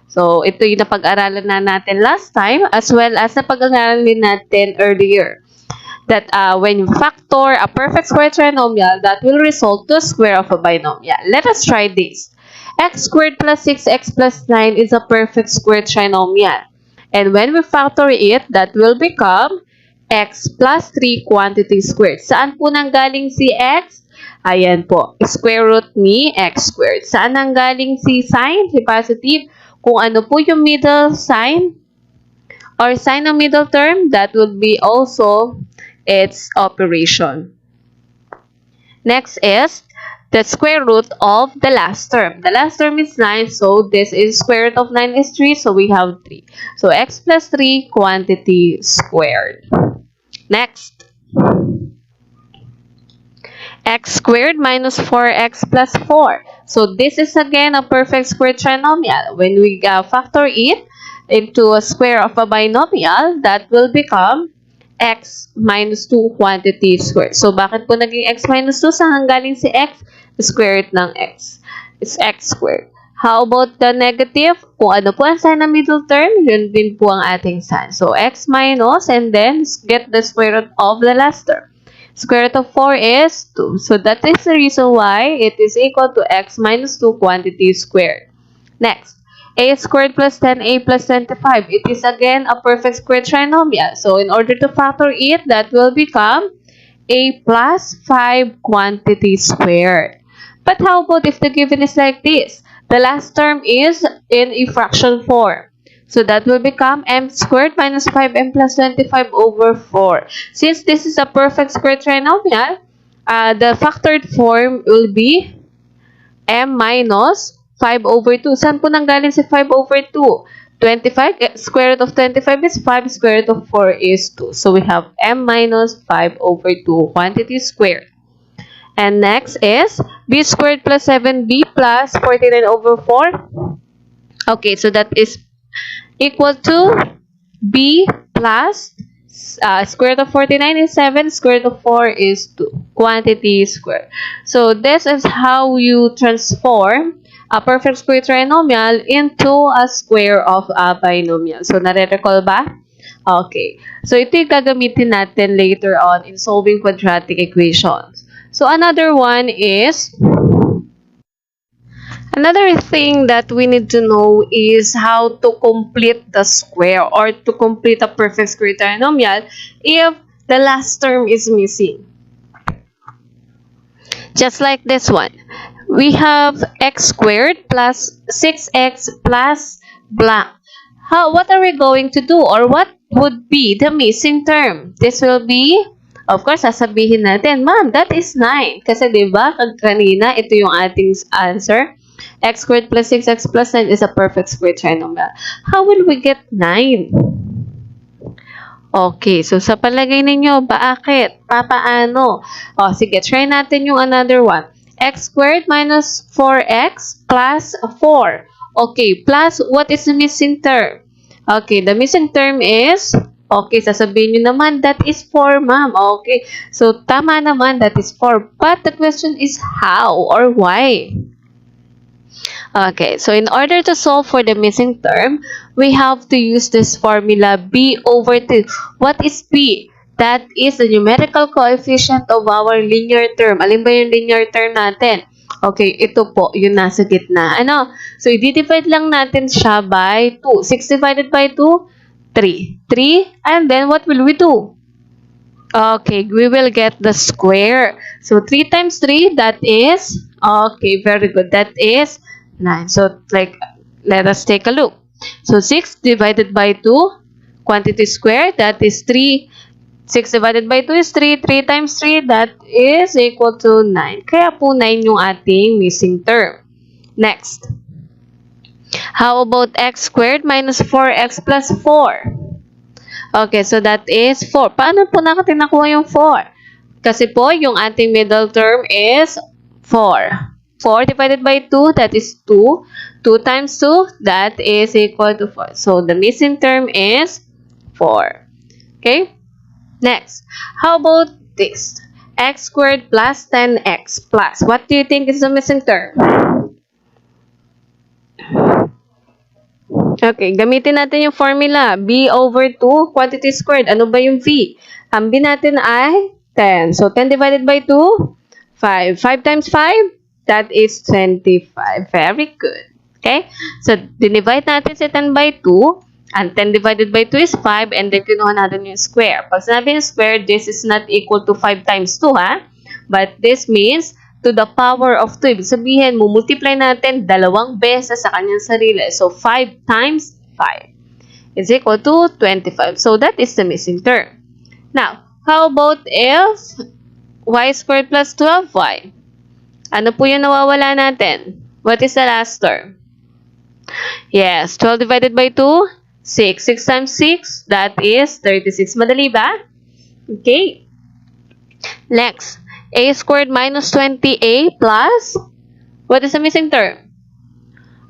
So, ito yung napag-aralan na natin last time, as well as napag-aralan din natin earlier. That when you factor a perfect square trinomial, that will result to a square of a binomial. Let us try this. X squared plus 6x plus 9 is a perfect square trinomial. And when we factor it, that will become x plus 3 quantity squared. Saan po nanggaling si x? Ayan po, square root ni x squared. Saan nanggaling si sign, si positive? Kung ano po yung middle sign or sign ng middle term, that would be also its operation. Next is the square root of the last term. The last term is 9, so this is square root of 9 is 3, so we have 3. So x plus 3 quantity squared. Next, x squared minus 4x plus 4. So this is again a perfect square trinomial. When we factor it into a square of a binomial, that will become x minus 2 quantity squared. So bakit po naging x minus 2? Saan galing si x? The square root ng x. It's x squared. How about the negative? Kung ano po ang sign ng middle term, yun din po ang ating sign. So, x minus, and then get the square root of the last term. Square root of 4 is 2. So, that is the reason why it is equal to x minus 2 quantity squared. Next, a squared plus 10a plus 25. It is again a perfect square trinomial. So in order to factor it, that will become a plus 5 quantity squared. But how about if the given is like this? The last term is in a fraction form. So that will become m squared minus 5m plus 25 over 4. Since this is a perfect square trinomial, the factored form will be m minus 5 over 2. Saan po nanggaling si 5 over 2? 25, square root of 25 is 5, square root of 4 is 2. So we have m minus 5 over 2 quantity squared. And next is b squared plus 7b plus 49 over 4. Okay, so that is equal to b plus square root of 49 is 7, square root of 4 is 2. Quantity squared. So this is how you transform a perfect square trinomial into a square of a binomial. So nare-recall ba? Okay. So ito yung gagamitin natin later on in solving quadratic equations. So another one is, another thing that we need to know is how to complete the square or to complete a perfect square trinomial if the last term is missing. Just like this one. We have x squared plus 6x plus blank. What are we going to do, or what would be the missing term? This will be, of course, sasabihin natin, ma'am, that is 9. Kasi diba, kanina, ito yung ating answer. X squared plus 6x plus 9 is a perfect square trinomial. How will we get 9? Okay, so sa palagay ninyo, bakit? Papaano? O, sige, try natin yung another one. X squared minus 4x plus 4. Okay, plus what is the missing term? Okay, the missing term is, okay, sasabihin nyo naman, that is 4, ma'am. Okay, so tama naman, that is 4. But the question is how or why? Okay, so in order to solve for the missing term, we have to use this formula b over 2. What is b? That is the numerical coefficient of our linear term. Alin ba yung linear term natin? Okay, ito po, yung nasa gitna. Ano? So, i-divide lang natin siya by 2. 6 divided by 2, 3. 3, and then what will we do? Okay, we will get the square. So, 3 times 3, that is, okay, very good. That is 9. So, like, let us take a look. So, 6 divided by 2, quantity square, that is 3. 6 divided by 2 is 3. 3 times 3, that is equal to 9. Kaya po 9 yung ating missing term. Next. How about x squared minus 4x plus 4? Okay, so that is 4. Paano po natin nakuha yung 4? Kasi po, yung ating middle term is 4. 4 divided by 2, that is 2. 2 times 2, that is equal to 4. So, the missing term is 4. Okay? Next, how about this? X squared plus 10x plus. What do you think is the missing term? Okay, gamitin natin yung formula. B over 2, quantity squared. Ano ba yung V? Ang B natin ay 10. So, 10 divided by 2, 5. 5 times 5, that is 25. Very good. Okay? So, dinivide natin si 10 by 2. And 10 divided by 2 is 5, and then kinuha natin yung square. Pag sinabi yung square, this is not equal to 5 times 2, ha? But this means to the power of 2. Ibig sabihin, multiply natin 2 beses sa kanyang sarili. So, 5 times 5 is equal to 25. So, that is the missing term. Now, how about if y squared plus 12y? Ano po yung nawawala natin? What is the last term? Yes, 12 divided by 2, 6. 6 times 6, that is 36. Madali ba? Okay. Next, a squared minus 20a plus, what is the missing term?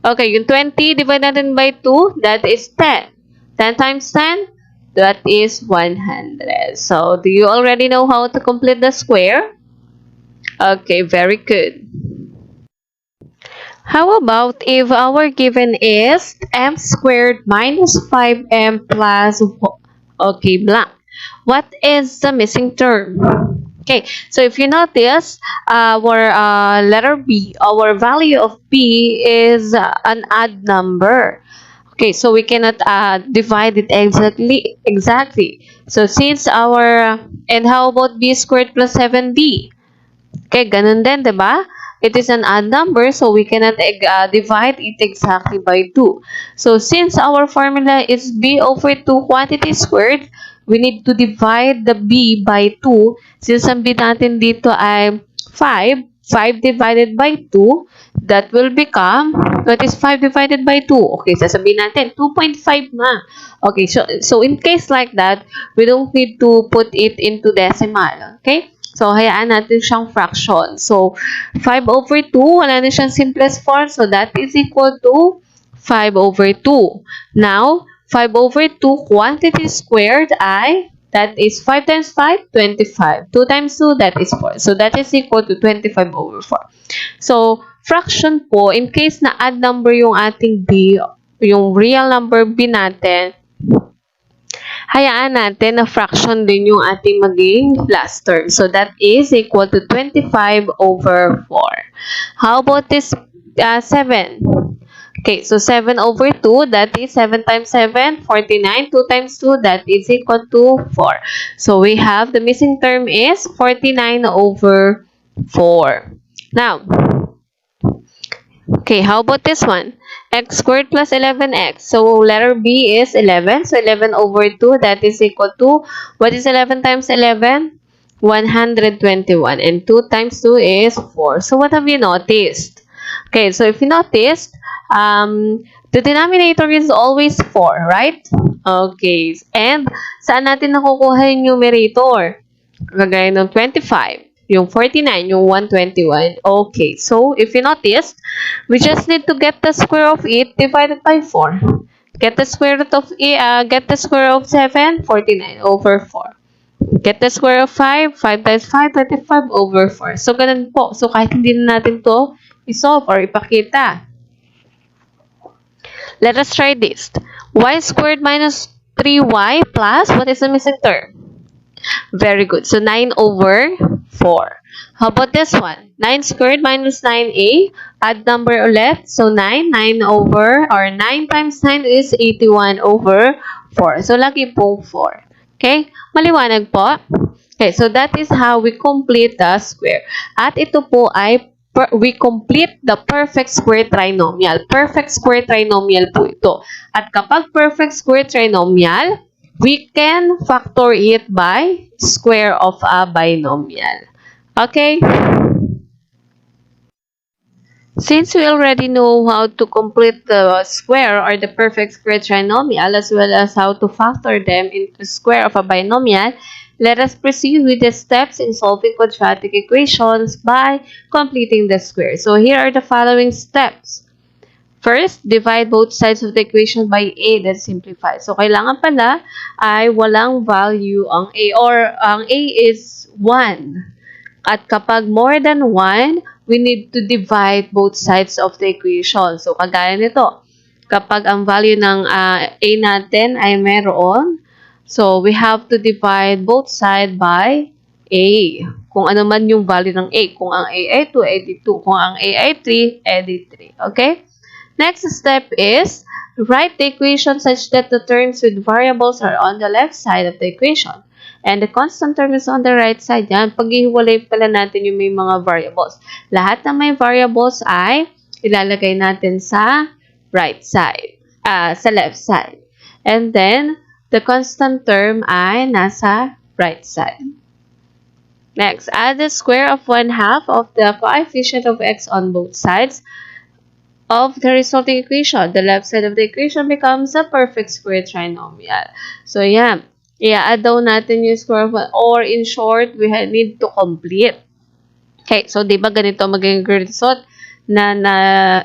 Okay, yung 20 divide natin by 2, that is 10. 10 times 10, that is 100. So, do you already know how to complete the square? Okay, very good. How about if our given is m squared minus 5m plus, okay, blank. What is the missing term? Okay, so if you notice, our letter B, our value of B is an odd number. Okay, so we cannot divide it exactly. So since our, and how about B squared plus 7B? Okay, ganun din, di ba? It is an odd number, so we cannot divide it exactly by 2. So, since our formula is b over 2 quantity squared, we need to divide the b by 2. Since ang b natin dito ay 5, 5 divided by 2, that will become, what is 5 divided by 2? Okay, sasabihin natin, 2.5 na. Okay, so in case like that, we don't need to put it into decimal. Okay? So, hayaan natin siyang fraction. So, 5 over 2, wala na siyang simplest form. So, that is equal to 5 over 2. Now, 5 over 2 quantity squared ay, that is 5 times 5, 25. 2 times 2, that is 4. So, that is equal to 25 over 4. So, fraction po, in case na odd number yung ating b, yung real number b natin, hayaan natin na fraction din yung ating maging last term. So, that is equal to 25 over 4. How about this 7? Okay, so 7 over 2, that is 7 times 7, 49. 2 times 2, that is equal to 4. So, we have the missing term is 49 over 4. Now, okay, how about this one? X squared plus 11x. So, letter B is 11. So, 11 over 2, that is equal to, what is 11 times 11? 121. And 2 times 2 is 4. So, what have you noticed? Okay, so if you noticed, the denominator is always 4, right? Okay, and saan natin nakukuha yung numerator? Kagaya ng 25. Yung 49, yung 121. Okay, so if you notice, we just need to get the square of it divided by 4. Get the square root of get the square of 7, 49 over 4. Get the square of 5, 5 times 5, 35 over 4. So, ganun po. So, kahit hindi na natin to isolve or ipakita. Let us try this. Y squared minus 3y plus, what is the missing term? Very good. So, 9 over 4. How about this one? 9 squared minus 9a. Add number ulit. So, 9. 9 over, or 9 times 9 is 81 over 4. So, lagi pong 4. Okay? Maliwanag po. Okay, so that is how we complete the square. At ito po ay we complete the perfect square trinomial. Perfect square trinomial po ito. At kapag perfect square trinomial, we can factor it by square of a binomial. Okay? Since we already know how to complete the square or the perfect square trinomial as well as how to factor them into square of a binomial, let us proceed with the steps in solving quadratic equations by completing the square. So here are the following steps. First, divide both sides of the equation by a, then simplify. So, kailangan pala ay walang value ang a, or ang a is 1. At kapag more than 1, we need to divide both sides of the equation. So, kagaya nito, kapag ang value ng a natin ay meron, so we have to divide both sides by a. Kung ano man yung value ng a. Kung ang a ay 2, edi 2. Kung ang a ay 3, edi 3. Okay? Next step is, write the equation such that the terms with variables are on the left side of the equation. And the constant term is on the right side. Yan, paghihiwalay pala natin yung may mga variables. Lahat ng may variables ay ilalagay natin sa right side, sa left side. And then, the constant term ay nasa right side. Next, add the square of 1/2 of the coefficient of x on both sides of the resulting equation. The left side of the equation becomes a perfect square trinomial. So, yan. I-add daw natin yung square of 1. Or, in short, we need to complete. Okay, so, di ba ganito magiging result na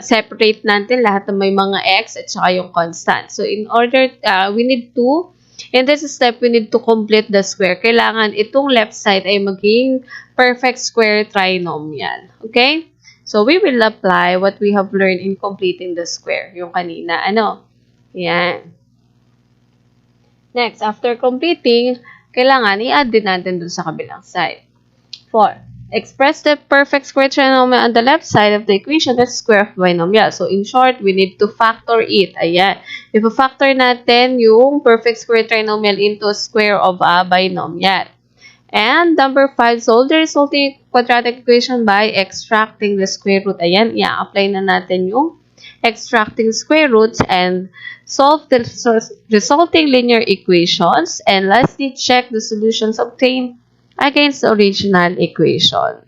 separate natin lahat ng may mga x at saka yung constant. So, in order, in this step, we need to complete the square. Kailangan itong left side ay maging perfect square trinomial. Okay? So, we will apply what we have learned in completing the square. Yung kanina, Yan. Next, after completing, kailangan i-add din natin dun sa kabilang side. 4. Express the perfect square trinomial on the left side of the equation as square of binomial. So, in short, we need to factor it. Ayan. If factor natin yung perfect square trinomial into square of a binomial. And number 5, solve the resulting quadratic equation by extracting the square root. Ayan, i-apply na natin yung extracting square roots and solve the resulting linear equations. And lastly, check the solutions obtained against the original equation.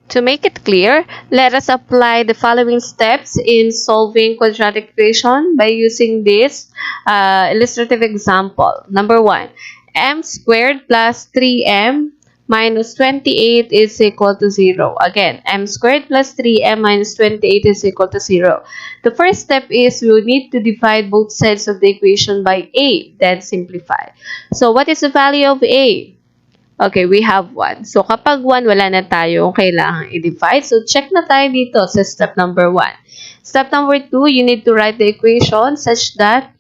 To make it clear, let us apply the following steps in solving quadratic equation by using this illustrative example. Number 1, m squared plus 3m minus 28 is equal to 0. Again, m squared plus 3m minus 28 is equal to 0. The first step is we need to divide both sides of the equation by a, then simplify. So, what is the value of a? Okay, we have 1. So, kapag 1, wala na tayo kailangan i-divide. So, check na tayo dito sa step number 1. Step number 2, you need to write the equation such that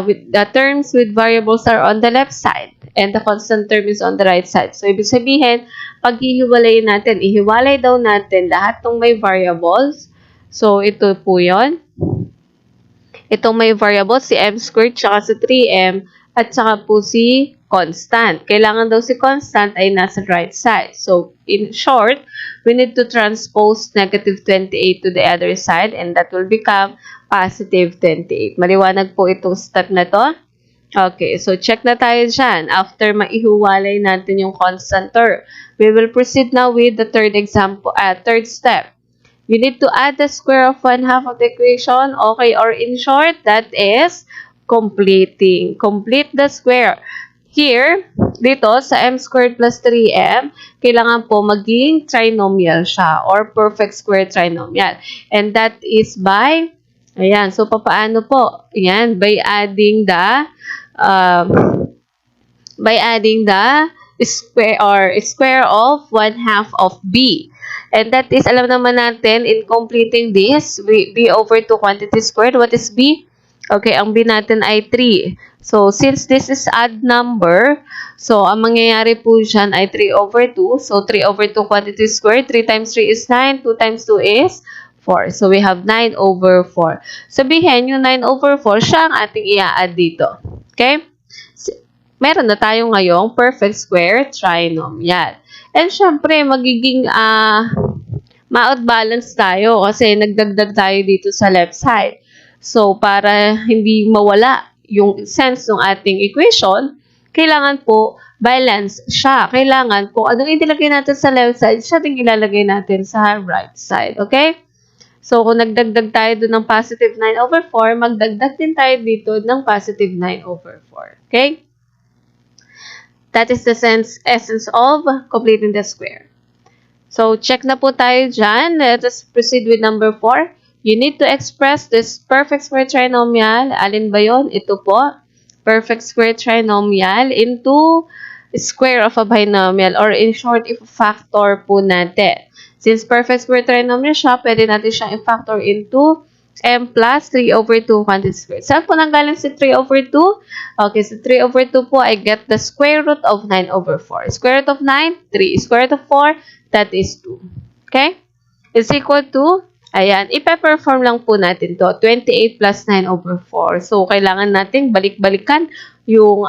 with the terms with variables are on the left side and the constant term is on the right side. So, ibig sabihin, pag hihiwalayin natin, ihiwalay daw natin lahat ng may variables. So, ito po yun. Itong may variables, si m squared, tsaka si 3m, at tsaka po si constant. Kailangan daw si constant ay nasa right side. So, in short, we need to transpose negative 28 to the other side and that will become positive 28. Maliwanag po itong step na to. Okay, so check na tayo dyan. After maihiwalay natin yung constant term, we will proceed now with the third step. You need to add the square of 1/2 of the equation. Okay, or in short, that is completing. Complete the square. Here, dito sa m squared plus 3m, kailangan po maging trinomial siya or perfect square trinomial. And that is by, ayan, so papaano po? Ayan, by adding the square of 1/2 of b. And that is, alam naman natin, in completing this, b over 2 quantity squared. What is b? Okay, ang b natin ay 3. So, since this is odd number, so, ang mangyayari po dyan ay 3 over 2. So, 3 over 2 quantity squared. 3 times 3 is 9. 2 times 2 is 4. So, we have 9 over 4. Sabihin, yung 9 over 4, siya ang ating i-add dito. Okay? Meron na tayo ngayong perfect square trinomial. And syempre, magiging ma-outbalance tayo kasi nagdagdag tayo dito sa left side. So, para hindi mawala yung sense ng ating equation, kailangan po balance siya. Kailangan po, anong ilalagay natin sa left side, siya din ilalagay natin sa right side. Okay? So, kung nagdagdag tayo doon ng positive 9 over 4, magdagdag din tayo dito ng positive 9 over 4. Okay? That is the essence of completing the square. So, check na po tayo dyan. Let us proceed with number 4. You need to express this perfect square trinomial. Alin ba yun? Ito po. Perfect square trinomial into square of a binomial. Or in short, i-factor po natin. Since perfect square trinomial siya, pwede natin siyang i-factor into m plus 3 over 2 quantity squared. Saan po nanggaling si 3 over 2? Okay, so 3 over 2 po, I get the square root of 9 over 4. Square root of 9, 3. Square root of 4, that is 2. Okay? Is equal to, ayan, ipe-perform lang po natin to. 28 plus 9 over 4. So, kailangan natin balik-balikan yung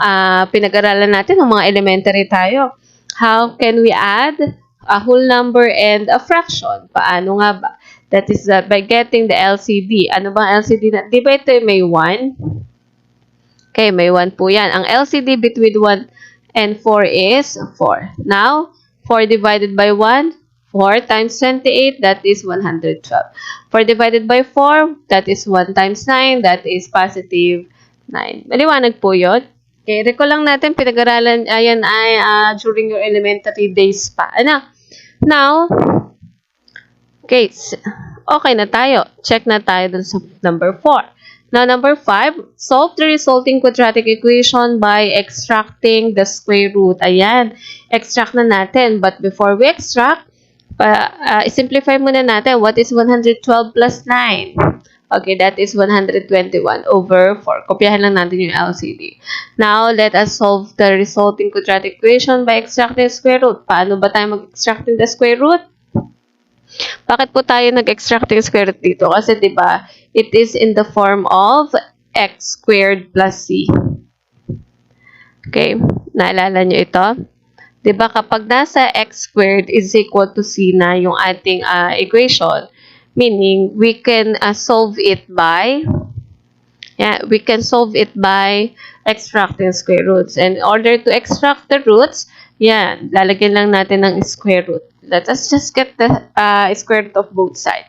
pinag-aralan natin ng mga elementary tayo. How can we add a whole number and a fraction? Paano nga ba? That is by getting the LCD. Ano bang LCD na? Di ba ito may 1? Okay, may 1 po yan. Ang LCD between 1 and 4 is 4. Now, 4 divided by 1, 4 times 28, that is 112. 4 divided by 4, that is 1 times 9, that is positive 9. Maliwanag po yun. Okay, recall lang natin, pinag-aralan, ayan ay during your elementary days pa. Ano? Now, okay, okay na tayo. Check na tayo dun sa number 4. Now, number 5, solve the resulting quadratic equation by extracting the square root. Ayan, extract na natin. But before we extract, Simplify muna natin. What is 112 plus 9? Okay, that is 121 over 4. Kopyahan lang natin yung LCD. Now, let us solve the resulting quadratic equation by extracting square root. Paano ba tayo mag-extracting the square root? Bakit po tayo nag-extracting square root dito? Kasi, di ba, it is in the form of x squared plus c. Okay, naalala nyo ito? Diba kapag nasa x squared is equal to c na yung ating equation, meaning we can solve it by extracting square roots. And in order to extract the roots, lalagyan lang natin ng square root. Let us just get the square root of both sides.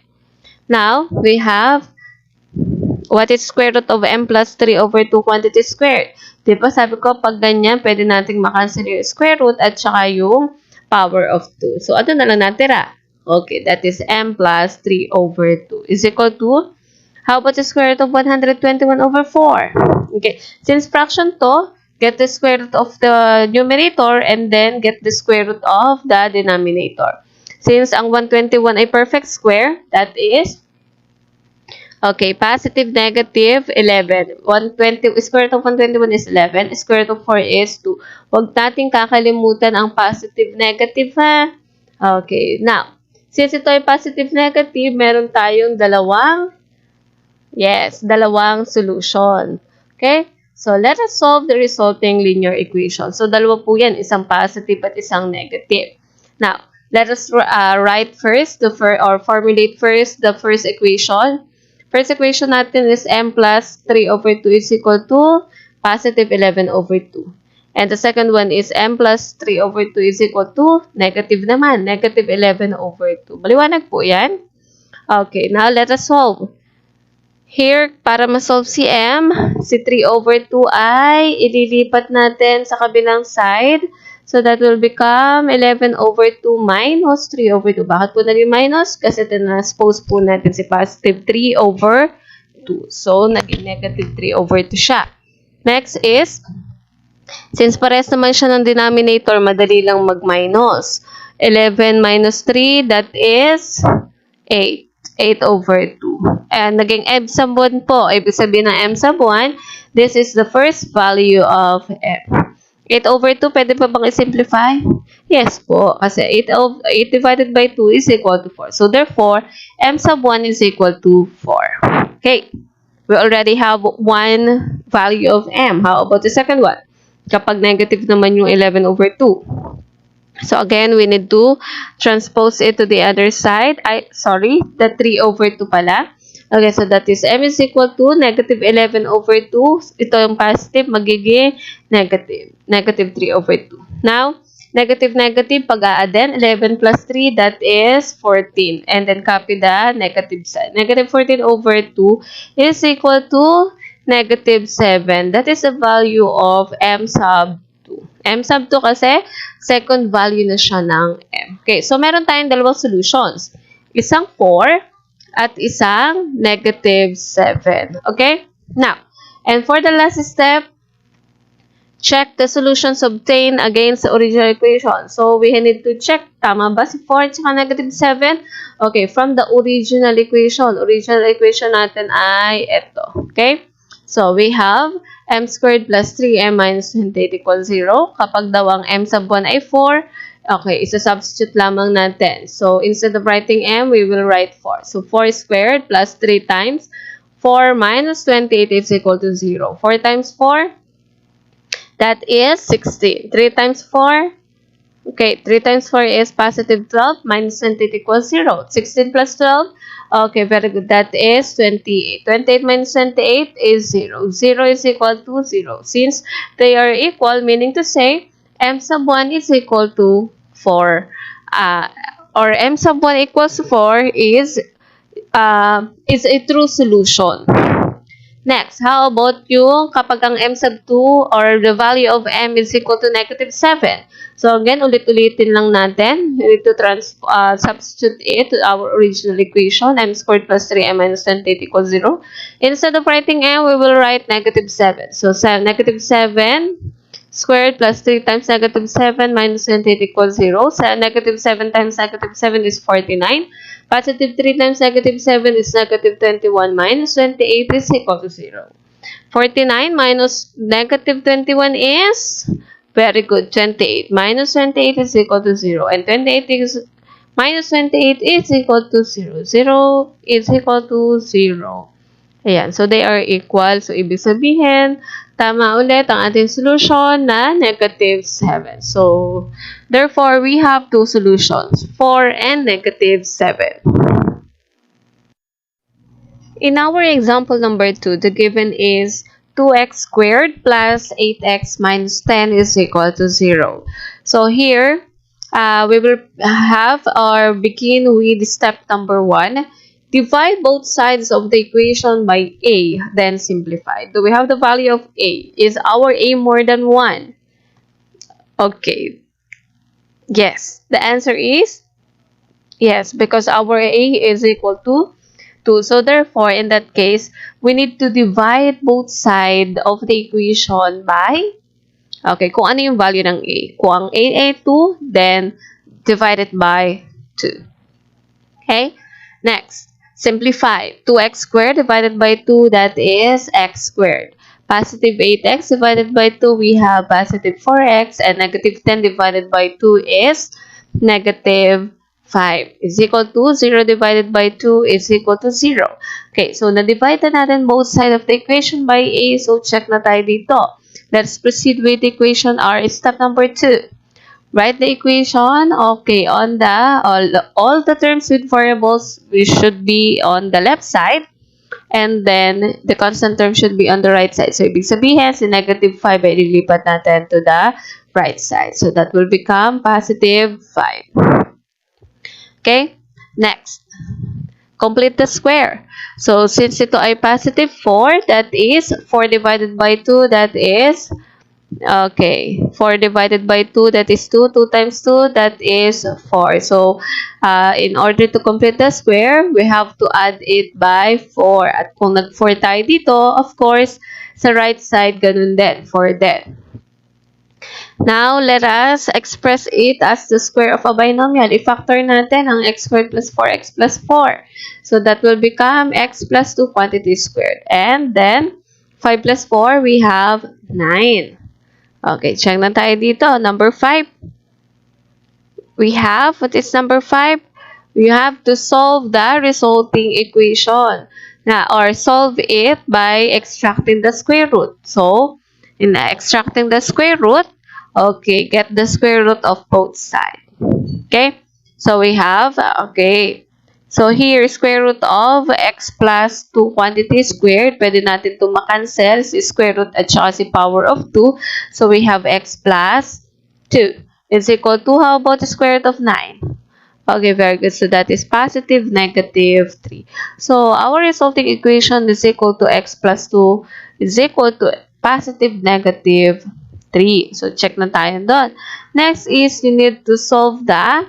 Now, we have what is square root of m plus 3 over 2 quantity squared? Diba sabi ko, pag ganyan, pwede nating makancel yung square root at saka yung power of 2. So, ano na lang natira? Okay, that is m plus 3 over 2 is equal to, how about the square root of 121 over 4? Okay, since fraction to, get the square root of the numerator and then get the square root of the denominator. Since ang 121 ay perfect square, that is okay, positive, negative, 11. 120, square root of 121 is 11. Square root of 4 is 2. Huwag nating kakalimutan ang positive, negative, ha? Okay, now, since ito ay positive, negative, meron tayong dalawang solution. Okay? So, let us solve the resulting linear equation. So, dalawa po yan, isang positive at isang negative. Now, let us write first, formulate first the first equation. First equation natin is m plus 3 over 2 is equal to positive 11 over 2. And the second one is m plus 3 over 2 is equal to negative naman, negative 11 over 2. Maliwanag po yan? Okay, now let us solve. Here, para ma-solve si m, si 3 over 2 ay ililipat natin sa kabilang side. So, that will become 11 over 2 minus 3 over 2. Bakit po naging minus? Kasi transpose po natin si positive 3 over 2. So, naging negative 3 over 2 siya. Next is, since pares naman siya ng denominator, madali lang mag-minus. 11 minus 3, that is 8. 8 over 2. And naging m sub 1 po. Ibig sabihin ng m sub 1, this is the first value of m. 8 over 2, pwede pa bang i-simplify? Yes po, kasi 8 divided by 2 is equal to 4. So, therefore, m sub 1 is equal to 4. Okay, we already have one value of m. How about the second one? Kapag negative naman yung 11 over 2. So, again, we need to transpose it to the other side. The 3 over 2 pala. Okay, so that is m is equal to negative 11 over 2. Ito yung positive, magiging negative. Negative 3 over 2. Now, negative, pag-a-add 11 plus 3, that is 14. And then copy the negative sign. Negative 14 over 2 is equal to negative 7. That is the value of m sub 2. M sub 2 kasi second value na siya ng m. Okay, so meron tayong dalawang solutions. Isang 4 at isang negative 7. Okay? Now, and for the last step, check the solutions obtained against the original equation. So, we need to check, tama ba si 4 at negative 7? Okay, from the original equation. Original equation natin ay ito. Okay? So, we have m squared plus 3m minus 28 equals 0. Kapag daw ang m sub 1 ay 4, okay, isa-substitute lamang natin. So, instead of writing m, we will write 4. So, 4 squared plus 3 times 4 minus 28 is equal to 0. 4 times 4, that is 16. 3 times 4, okay, 3 times 4 is positive 12 minus 28 equals 0. 16 plus 12, okay, very good. That is 28. 28 minus 28 is 0. 0 is equal to 0. Since they are equal, meaning to say, m sub 1 is equal to 4. Or m sub 1 equals to 4 is a true solution. Next, how about yung kapag ang m sub 2 or the value of m is equal to negative 7? So again, ulit-ulitin lang natin. We need to substitute it to our original equation. M squared plus 3m minus 28 equals 0. Instead of writing m, we will write negative 7. So negative 7 squared plus 3 times negative 7 minus 28 equals 0. So negative 7 times negative 7 is 49. Positive 3 times negative 7 is negative 21 minus 28 is equal to 0. 49 minus negative 21 is, very good, 28. Minus 28 is equal to 0. And 28 is minus 28 is equal to 0. 0 is equal to 0. Ayan, so they are equal. So, ibig sabihin, tama ulit ang ating solution na negative 7. So, therefore, we have two solutions, 4 and negative 7. In our example number 2, the given is 2x squared plus 8x minus 10 is equal to 0. So, here, we will have or begin with step number 1. Divide both sides of the equation by a, then simplify. Do we have the value of a? Is our a more than 1? Okay. Yes. The answer is yes, because our a is equal to 2. So, therefore, in that case, we need to divide both sides of the equation by, okay, kung ano yung value ng a. Kung ang a ay 2, then divide it by 2. Okay? Next, simplify. 2x squared divided by 2, that is x squared. Positive 8x divided by 2, we have positive 4x, and negative 10 divided by 2 is negative 5 is equal to 0 divided by 2 is equal to 0. Okay, so na-divide na natin both sides of the equation by a, so check na tayo dito. Let's proceed with equation R. Step number 2. Write the equation, okay, on the, all the terms with variables we should be on the left side, and then the constant term should be on the right side. So, ibig sabihin, si negative 5 ay lilipat natin to the right side. So, that will become positive 5. Okay? Next, complete the square. So, since ito ay positive 4, that is 4 divided by 2, that is, okay, 4 divided by 2, that is 2. 2 times 2, that is 4. So, in order to complete the square, we have to add it by 4. At kung nag-4 tayo dito, of course, sa right side, ganun din, 4 din. Now, let us express it as the square of a binomial. I-factor natin ang x squared plus 4x plus 4. So, that will become x plus 2 quantity squared. And then, 5 plus 4, we have 9. Okay, check na tayo dito. Number 5. We have, what is number 5? We have to solve the resulting equation. Or solve it by extracting the square root. So, in extracting the square root, okay, get the square root of both sides. Okay? So, we have, okay. So, here, square root of x plus 2 quantity squared. Pwede natin ito makancel. Si square root at saka si power of 2. So, we have x plus 2 is equal to, how about the square root of 9? Okay, very good. So, that is positive negative 3. So, our resulting equation is equal to x plus 2 is equal to positive negative 3. So, check na tayo doon. Next is, you need to solve the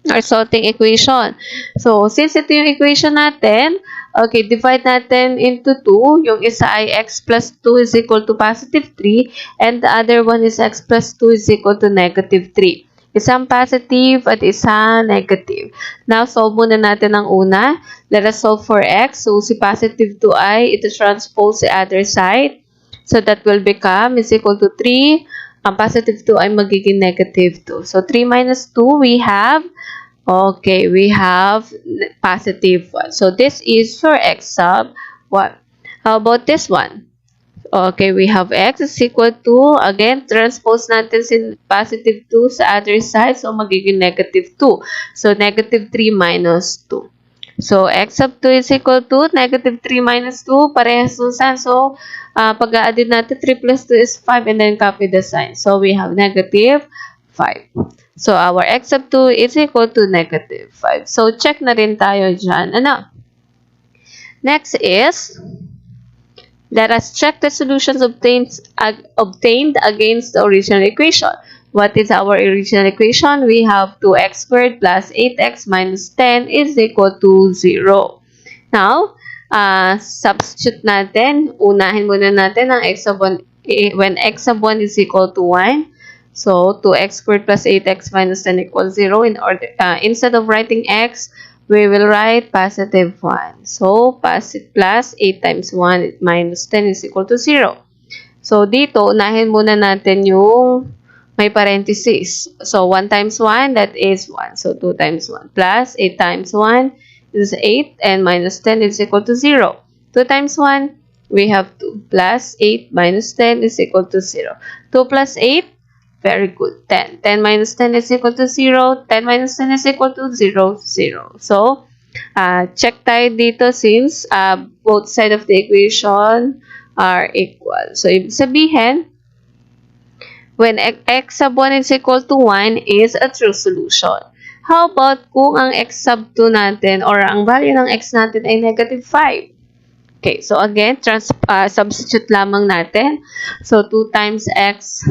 resulting equation. So, since ito yung equation natin, okay, divide natin into 2. Yung isa ay x plus 2 is equal to positive 3, and the other one is x plus 2 is equal to negative 3. Isang positive at isang negative. Now, solve muna natin ang una. Let us solve for x. So, si positive 2 ay ito transpose the other side. So, that will become is equal to 3. Ang positive 2 ay magiging negative 2. So, 3 minus 2, we have, okay, we have positive 1. So, this is for x sub 1. How about this one? Okay, we have x is equal to, again, transpose natin si positive 2 sa other side. So, magiging negative 2. So, negative 3 minus 2. So, x sub 2 is equal to negative 3 minus 2. Parehas nun saan. So, pag-a-added natin, 3 plus 2 is 5, and then copy the sign. So, we have negative 5. So, our x sub 2 is equal to negative 5. So, check na rin tayo dyan. Ano? Next is, let us check the solutions obtained against the original equation. What is our original equation? We have 2x squared plus 8x minus 10 is equal to 0. Now, substitute natin. Unahin muna natin ang x sub 1 when x sub 1 is equal to 1. So 2x squared plus 8x minus 10 equals 0. Instead of writing x, we will write positive 1. So plus 8 times 1 minus 10 is equal to 0. So dito, unahin muna natin yung may parenthesis. So 1 times 1, that is 1. So 2 times 1 plus 8 times 1 is 8 and minus 10 is equal to 0. 2 times 1, we have 2 plus 8 minus 10 is equal to 0. 2 plus 8, very good, 10. 10 minus 10 is equal to 0. 10 minus 10 is equal to 0, 0. So, check tayo dito since both sides of the equation are equal. So, ibig sabihin, when x sub 1 is equal to 1 is a true solution. How about kung ang x sub 2 natin or ang value ng x natin ay negative 5? Okay, so again, substitute lamang natin. So, 2 times x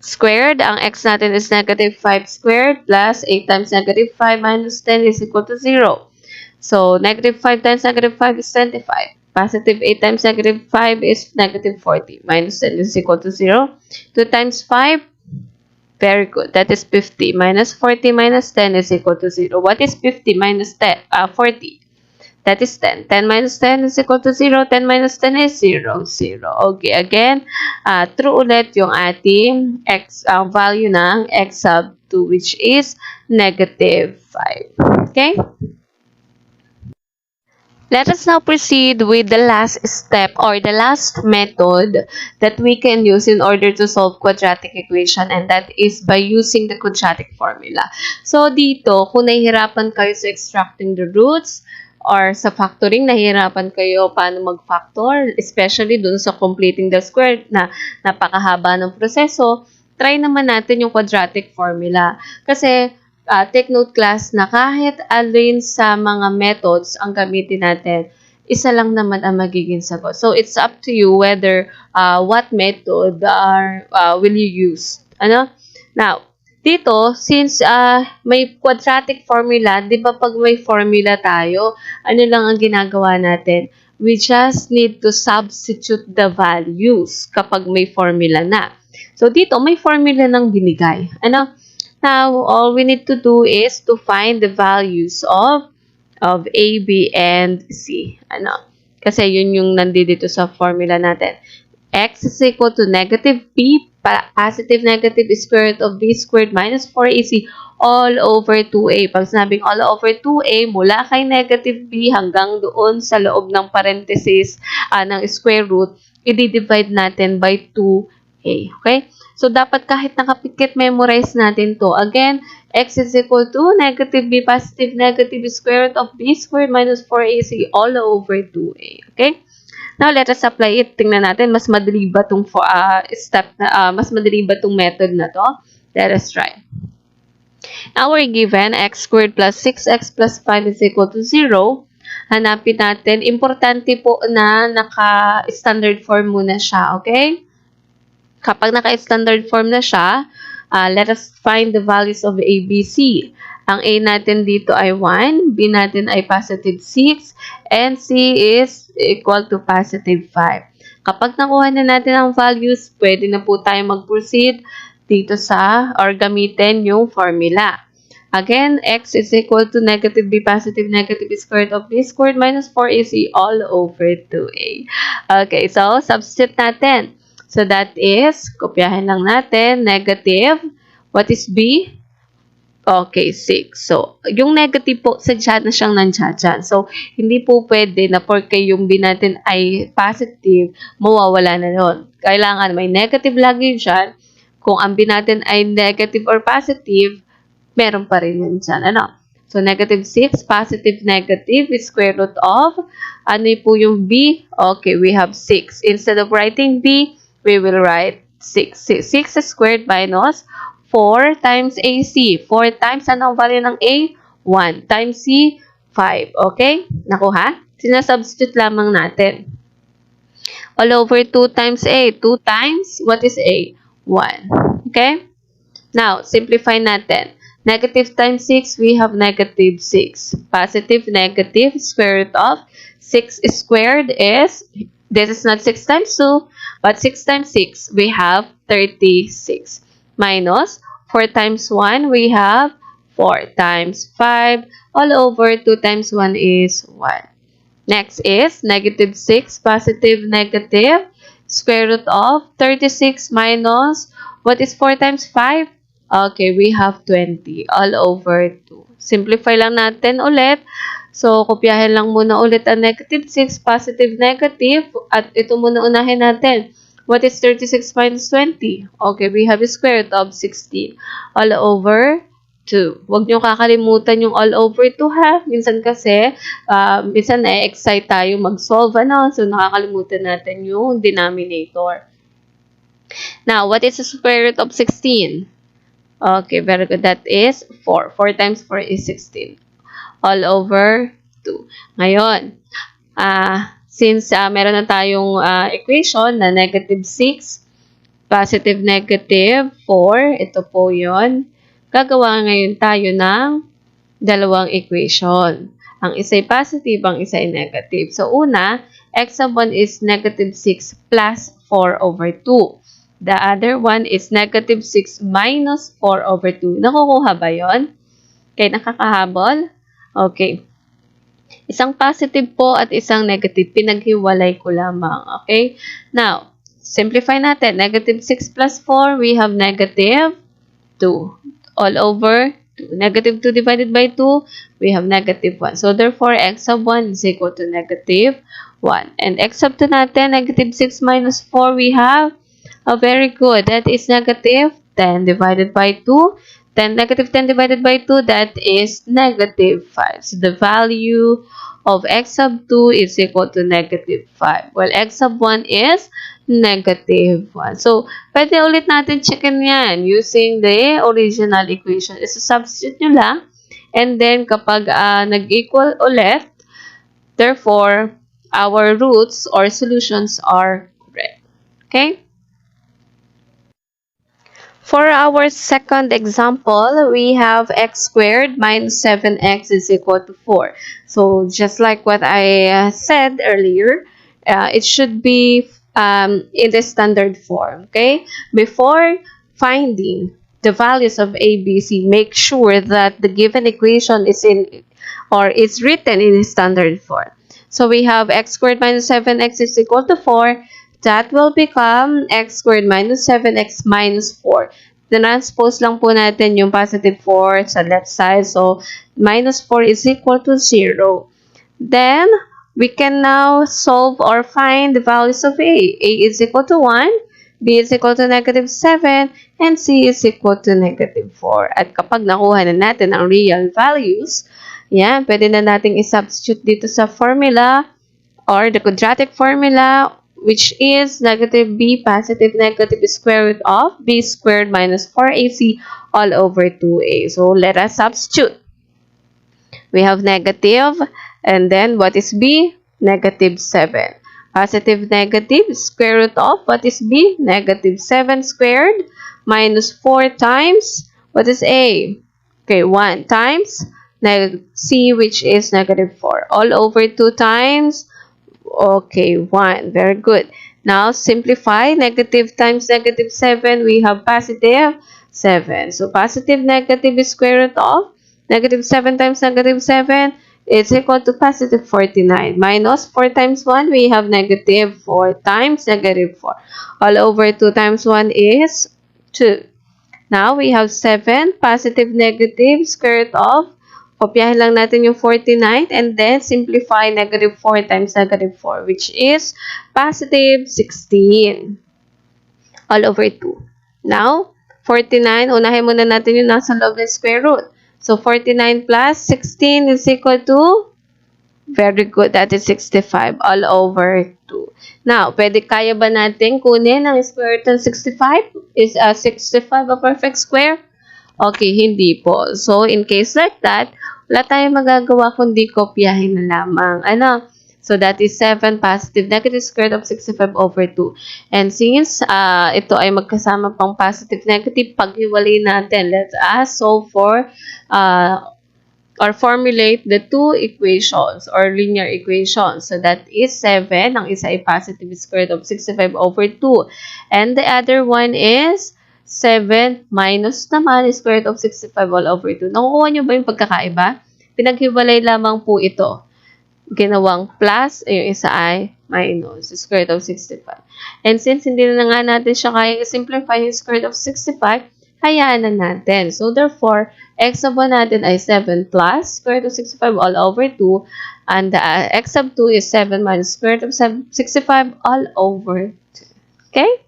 squared. Ang x natin is negative 5 squared plus 8 times negative 5 minus 10 is equal to 0. So, negative 5 times negative 5 is 25. Positive 8 times negative 5 is negative 40. Minus 10 is equal to 0. 2 times 5, very good. That is 50. Minus 40 minus 10 is equal to 0. What is 50 minus 10? 40. That is 10. 10 minus 10 is equal to 0. 10 minus 10 is 0. 0. Okay, again, true ulit yung ating value ng x sub 2, which is negative 5. Okay? Let us now proceed with the last step or the last method that we can use in order to solve quadratic equation, and that is by using the quadratic formula. So, dito, kung nahihirapan kayo sa extracting the roots or sa factoring, nahihirapan kayo paano mag-factor, especially dun sa completing the square na napakahaba ng proseso, try naman natin yung quadratic formula. Kasi, take note class na kahit alin sa mga methods ang gamitin natin, isa lang naman ang magiging sagot. So, it's up to you whether what method will you use. Ano? Now, dito, since may quadratic formula, di ba pag may formula tayo, ano lang ang ginagawa natin? We just need to substitute the values kapag may formula na. So, dito, may formula nang binigay. Ano? Now, all we need to do is to find the values of A, B, and C. Ano? Kasi yun yung nandito sa formula natin. X is equal to negative B, positive negative square root of B squared minus 4AC all over 2A. Pag sinabing all over 2A, mula kay negative B hanggang doon sa loob ng parenthesis ng square root, i-divide natin by 2A. Okay? So, dapat kahit nakapikit, memorize natin to. Again, x is equal to negative b positive negative square root of b squared minus 4ac all over 2a. Okay? Now, let us apply it. Tingnan natin, mas madali ba itong mas madali ba itong method na to? Let us try. Now, we're given x squared plus 6x plus 5 is equal to 0. Hanapin natin. Importante po na naka-standard form muna siya. Okay? Kapag naka-standard form na siya, let us find the values of A, B, C. Ang A natin dito ay 1, B natin ay positive 6, and C is equal to positive 5. Kapag nakuha na natin ang values, pwede na po tayo mag-proceed dito or gamitin yung formula. Again, x is equal to negative b positive negative square root of b squared minus 4ac all over 2a. Okay, so substitute natin. So, that is, kopyahin lang natin, negative, what is B? Okay, 6. So, yung negative po, sadya na siyang nandiyan. So, hindi po pwede na porque yung B natin ay positive, mawawala na nun. Kailangan may negative lagi dyan. Kung ang B natin ay negative or positive, meron pa rin yun dyan. Ano? So, negative 6, positive negative, square root of, ano po yung B? Okay, we have 6. Instead of writing B, we will write 6. 6 squared minus 4 times AC. 4 times, anong value ng A? 1. Times C, 5. Okay? Nakuha? Sinasubstitute lamang natin. All over 2 times A. 2 times, what is A? 1. Okay? Now, simplify natin. Negative times 6, we have negative 6. Positive, negative, square root of 6 squared is This is not 6 times 2, but 6 times 6, we have 36. Minus 4 times 1, we have 4 times 5. All over 2 times 1 is 1. Next is negative 6, positive, negative. Square root of 36 minus, what is 4 times 5? Okay, we have 20 all over 2. Simplify lang natin ulit. So, kopyahin lang muna ulit ang negative 6, positive, negative. At ito muna unahin natin. What is 36 minus 20? Okay, we have a square root of 16 all over 2. Huwag niyo kakalimutan yung all over 2 ha. Minsan kasi, minsan na-excite tayo mag-solve, ano? So, nakakalimutan natin yung denominator. Now, what is the square root of 16? Okay, very good. That is 4. 4 times 4 is 16. All over 2. Ngayon, since meron na tayong equation na negative 6, positive, negative 4, ito po yon. Gagawa ngayon tayo ng dalawang equation. Ang isa ay positive, ang isa ay negative. So, una, x sub 1 is negative 6 plus 4 over 2. The other one is negative 6 minus 4 over 2. Nakukuha ba yon? Okay, nakakahabol? Okay. Isang positive po at isang negative. Pinaghiwalay ko lamang. Okay? Now, simplify natin. Negative 6 plus 4, we have negative 2. All over 2. Negative 2 divided by 2, we have negative 1. So, therefore, x sub 1 is equal to negative 1. And x sub 2 natin, negative 6 minus 4, we have very good. That is negative 10 divided by 2. 10, negative 10 divided by 2, that is negative 5. So, the value of x sub 2 is equal to negative 5. Well, x sub 1 is negative 1. So, pwede ulit natin checkin yan using the original equation. Isa-substitute nyo lang. And then, kapag nag-equal ulit, therefore, our roots or solutions are correct. Okay? For our second example, we have x squared minus 7x is equal to 4. So, just like what I said earlier, it should be in the standard form. Okay? Before finding the values of a, b, c, make sure that the given equation is is written in standard form. So, we have x squared minus 7x is equal to 4. That will become x squared minus 7x minus 4. Transpose lang po natin yung positive 4 sa left side. So, minus 4 is equal to 0. Then, we can now solve or find the values of a. A is equal to 1, b is equal to negative 7, and c is equal to negative 4. At kapag nakuha na natin ang real values, yan, pwede na nating i-substitute dito sa formula or the quadratic formula, which is negative b positive negative square root of b squared minus 4ac all over 2a. So, let us substitute. We have negative, and then what is b? Negative 7. Positive negative square root of what is b? Negative 7 squared minus 4 times, what is a? Okay, 1 times c, which is negative 4. All over 2 times, okay, 1. Very good. Now, simplify. Negative times negative 7, we have positive 7. So, positive negative is square root of negative 7 times negative 7 is equal to positive 49. Minus 4 times 1, we have negative 4 times negative 4. All over 2 times 1 is 2. Now, we have 7 positive negative square root of, kopyahin lang natin yung 49 and then simplify negative 4 times negative 4, which is positive 16 all over 2. Now, 49, unahin muna natin yung nasa loob ng square root. So, 49 plus 16 is equal to, very good, that is 65 all over 2. Now, kaya ba natin kunin ang square root ng 65? Is 65 a perfect square? Okay, hindi po. So, in case like that, wala tayong magagawa kundi kopyahin na lamang. Ano? So, that is 7 positive negative square root of 65 over 2. And since ito ay magkasama pang positive negative, paghiwalay natin. Let us solve for or formulate the two equations or linear equations. So that is 7. Ang isa ay positive square root of 65 over 2. And the other one is 7 minus naman square root of 65 all over 2. Nakukuha nyo ba yung pagkakaiba? Pinaghiwalay lamang po ito. Ginawang plus, yung isa ay minus square root of 65. And since hindi na nga natin siya kaya simplify yung square root of 65, hayaan na natin. So, therefore, x sub 1 natin ay 7 plus square root of 65 all over 2. And the x sub 2 is 7 minus square root of 65 all over 2. Okay?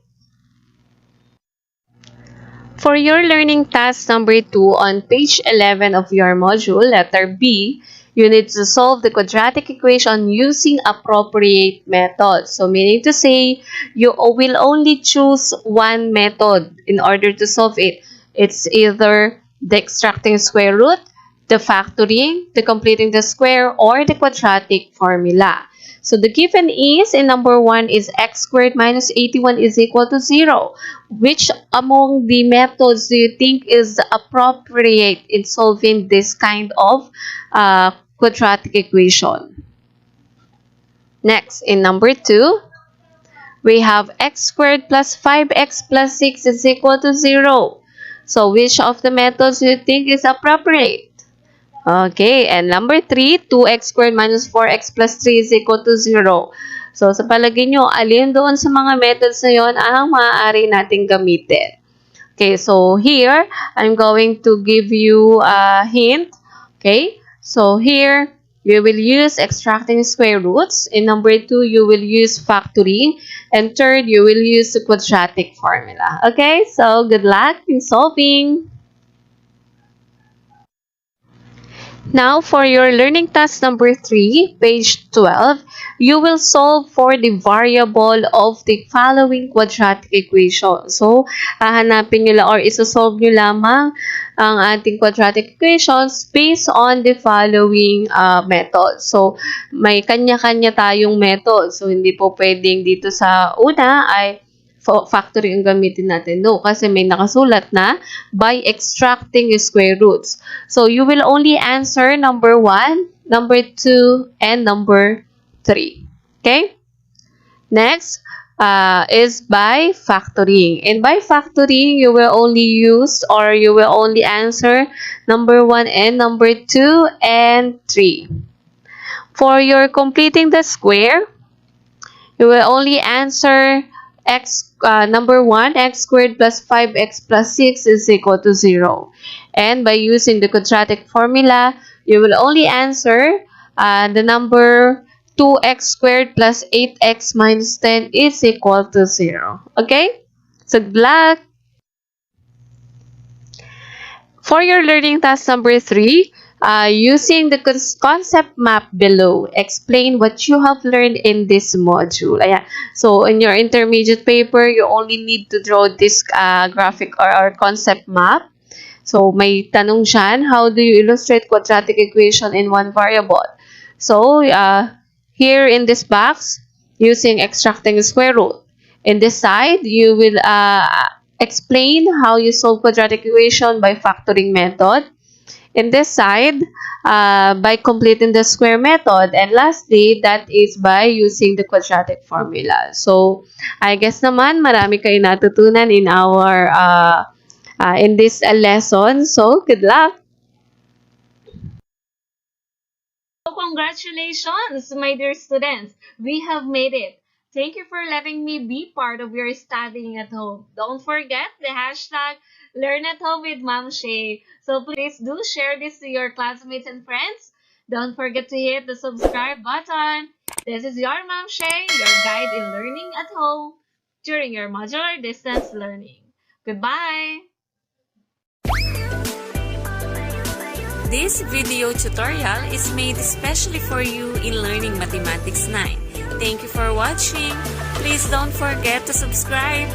For your learning task number 2 on page 11 of your module, letter B, you need to solve the quadratic equation using appropriate method. So, meaning to say, you will only choose one method in order to solve it. It's either the extracting square root, the factoring, the completing the square, or the quadratic formula. So, the given is, in number 1 is x squared minus 81 is equal to 0. Which among the methods do you think is appropriate in solving this kind of quadratic equation? Next, in number 2, we have x squared plus 5x plus 6 is equal to 0. So, which of the methods do you think is appropriate? Okay, and number 3, 2x squared minus 4x plus 3 is equal to 0. So, sa palagay nyo, alin doon sa mga methods na yon ang maaari nating gamitin? Okay, so here, I'm going to give you a hint. Okay, so here, you will use extracting square roots. In number 2, you will use factoring. And third, you will use the quadratic formula. Okay, so good luck in solving. Now, for your learning task number 3, page 12, you will solve for the variable of the following quadratic equation. So, hahanapin nyo lang or isosolve nyo lamang ang ating quadratic equations based on the following method. So, may kanya-kanya tayong method. So, hindi po pwedeng dito sa una ay factoring ang gamitin natin. No, kasi may nakasulat na by extracting square roots. So, you will only answer number 1, number 2, and number 3. Okay? Next is by factoring. And by factoring, you will only use or you will only answer number 1 and number 2 and 3. For your completing the square, you will only answer number 1, x squared plus 5x plus 6 is equal to 0. And by using the quadratic formula, you will only answer the number 2x squared plus 8x minus 10 is equal to 0. Okay? So, good luck! For your learning task number 3, using the concept map below, explain what you have learned in this module. Ayan. So, in your intermediate paper, you only need to draw this graphic or concept map. So, may tanong dyan, how do you illustrate quadratic equation in one variable? So, here in this box, using extracting square root. In this side, you will explain how you solve quadratic equation by factoring method. In this side, by completing the square method. And lastly, that is by using the quadratic formula. So, I guess naman marami kayo natutunan in our in this lesson. So, good luck! So, congratulations, my dear students! We have made it. Thank you for letting me be part of your studying at home. Don't forget the hashtag Learn at Home with Ma'am Shei. So please do share this to your classmates and friends. Don't forget to hit the subscribe button. This is your Ma'am Shei, your guide in learning at home during your modular distance learning. Goodbye! This video tutorial is made especially for you in Learning Mathematics 9. Thank you for watching. Please don't forget to subscribe.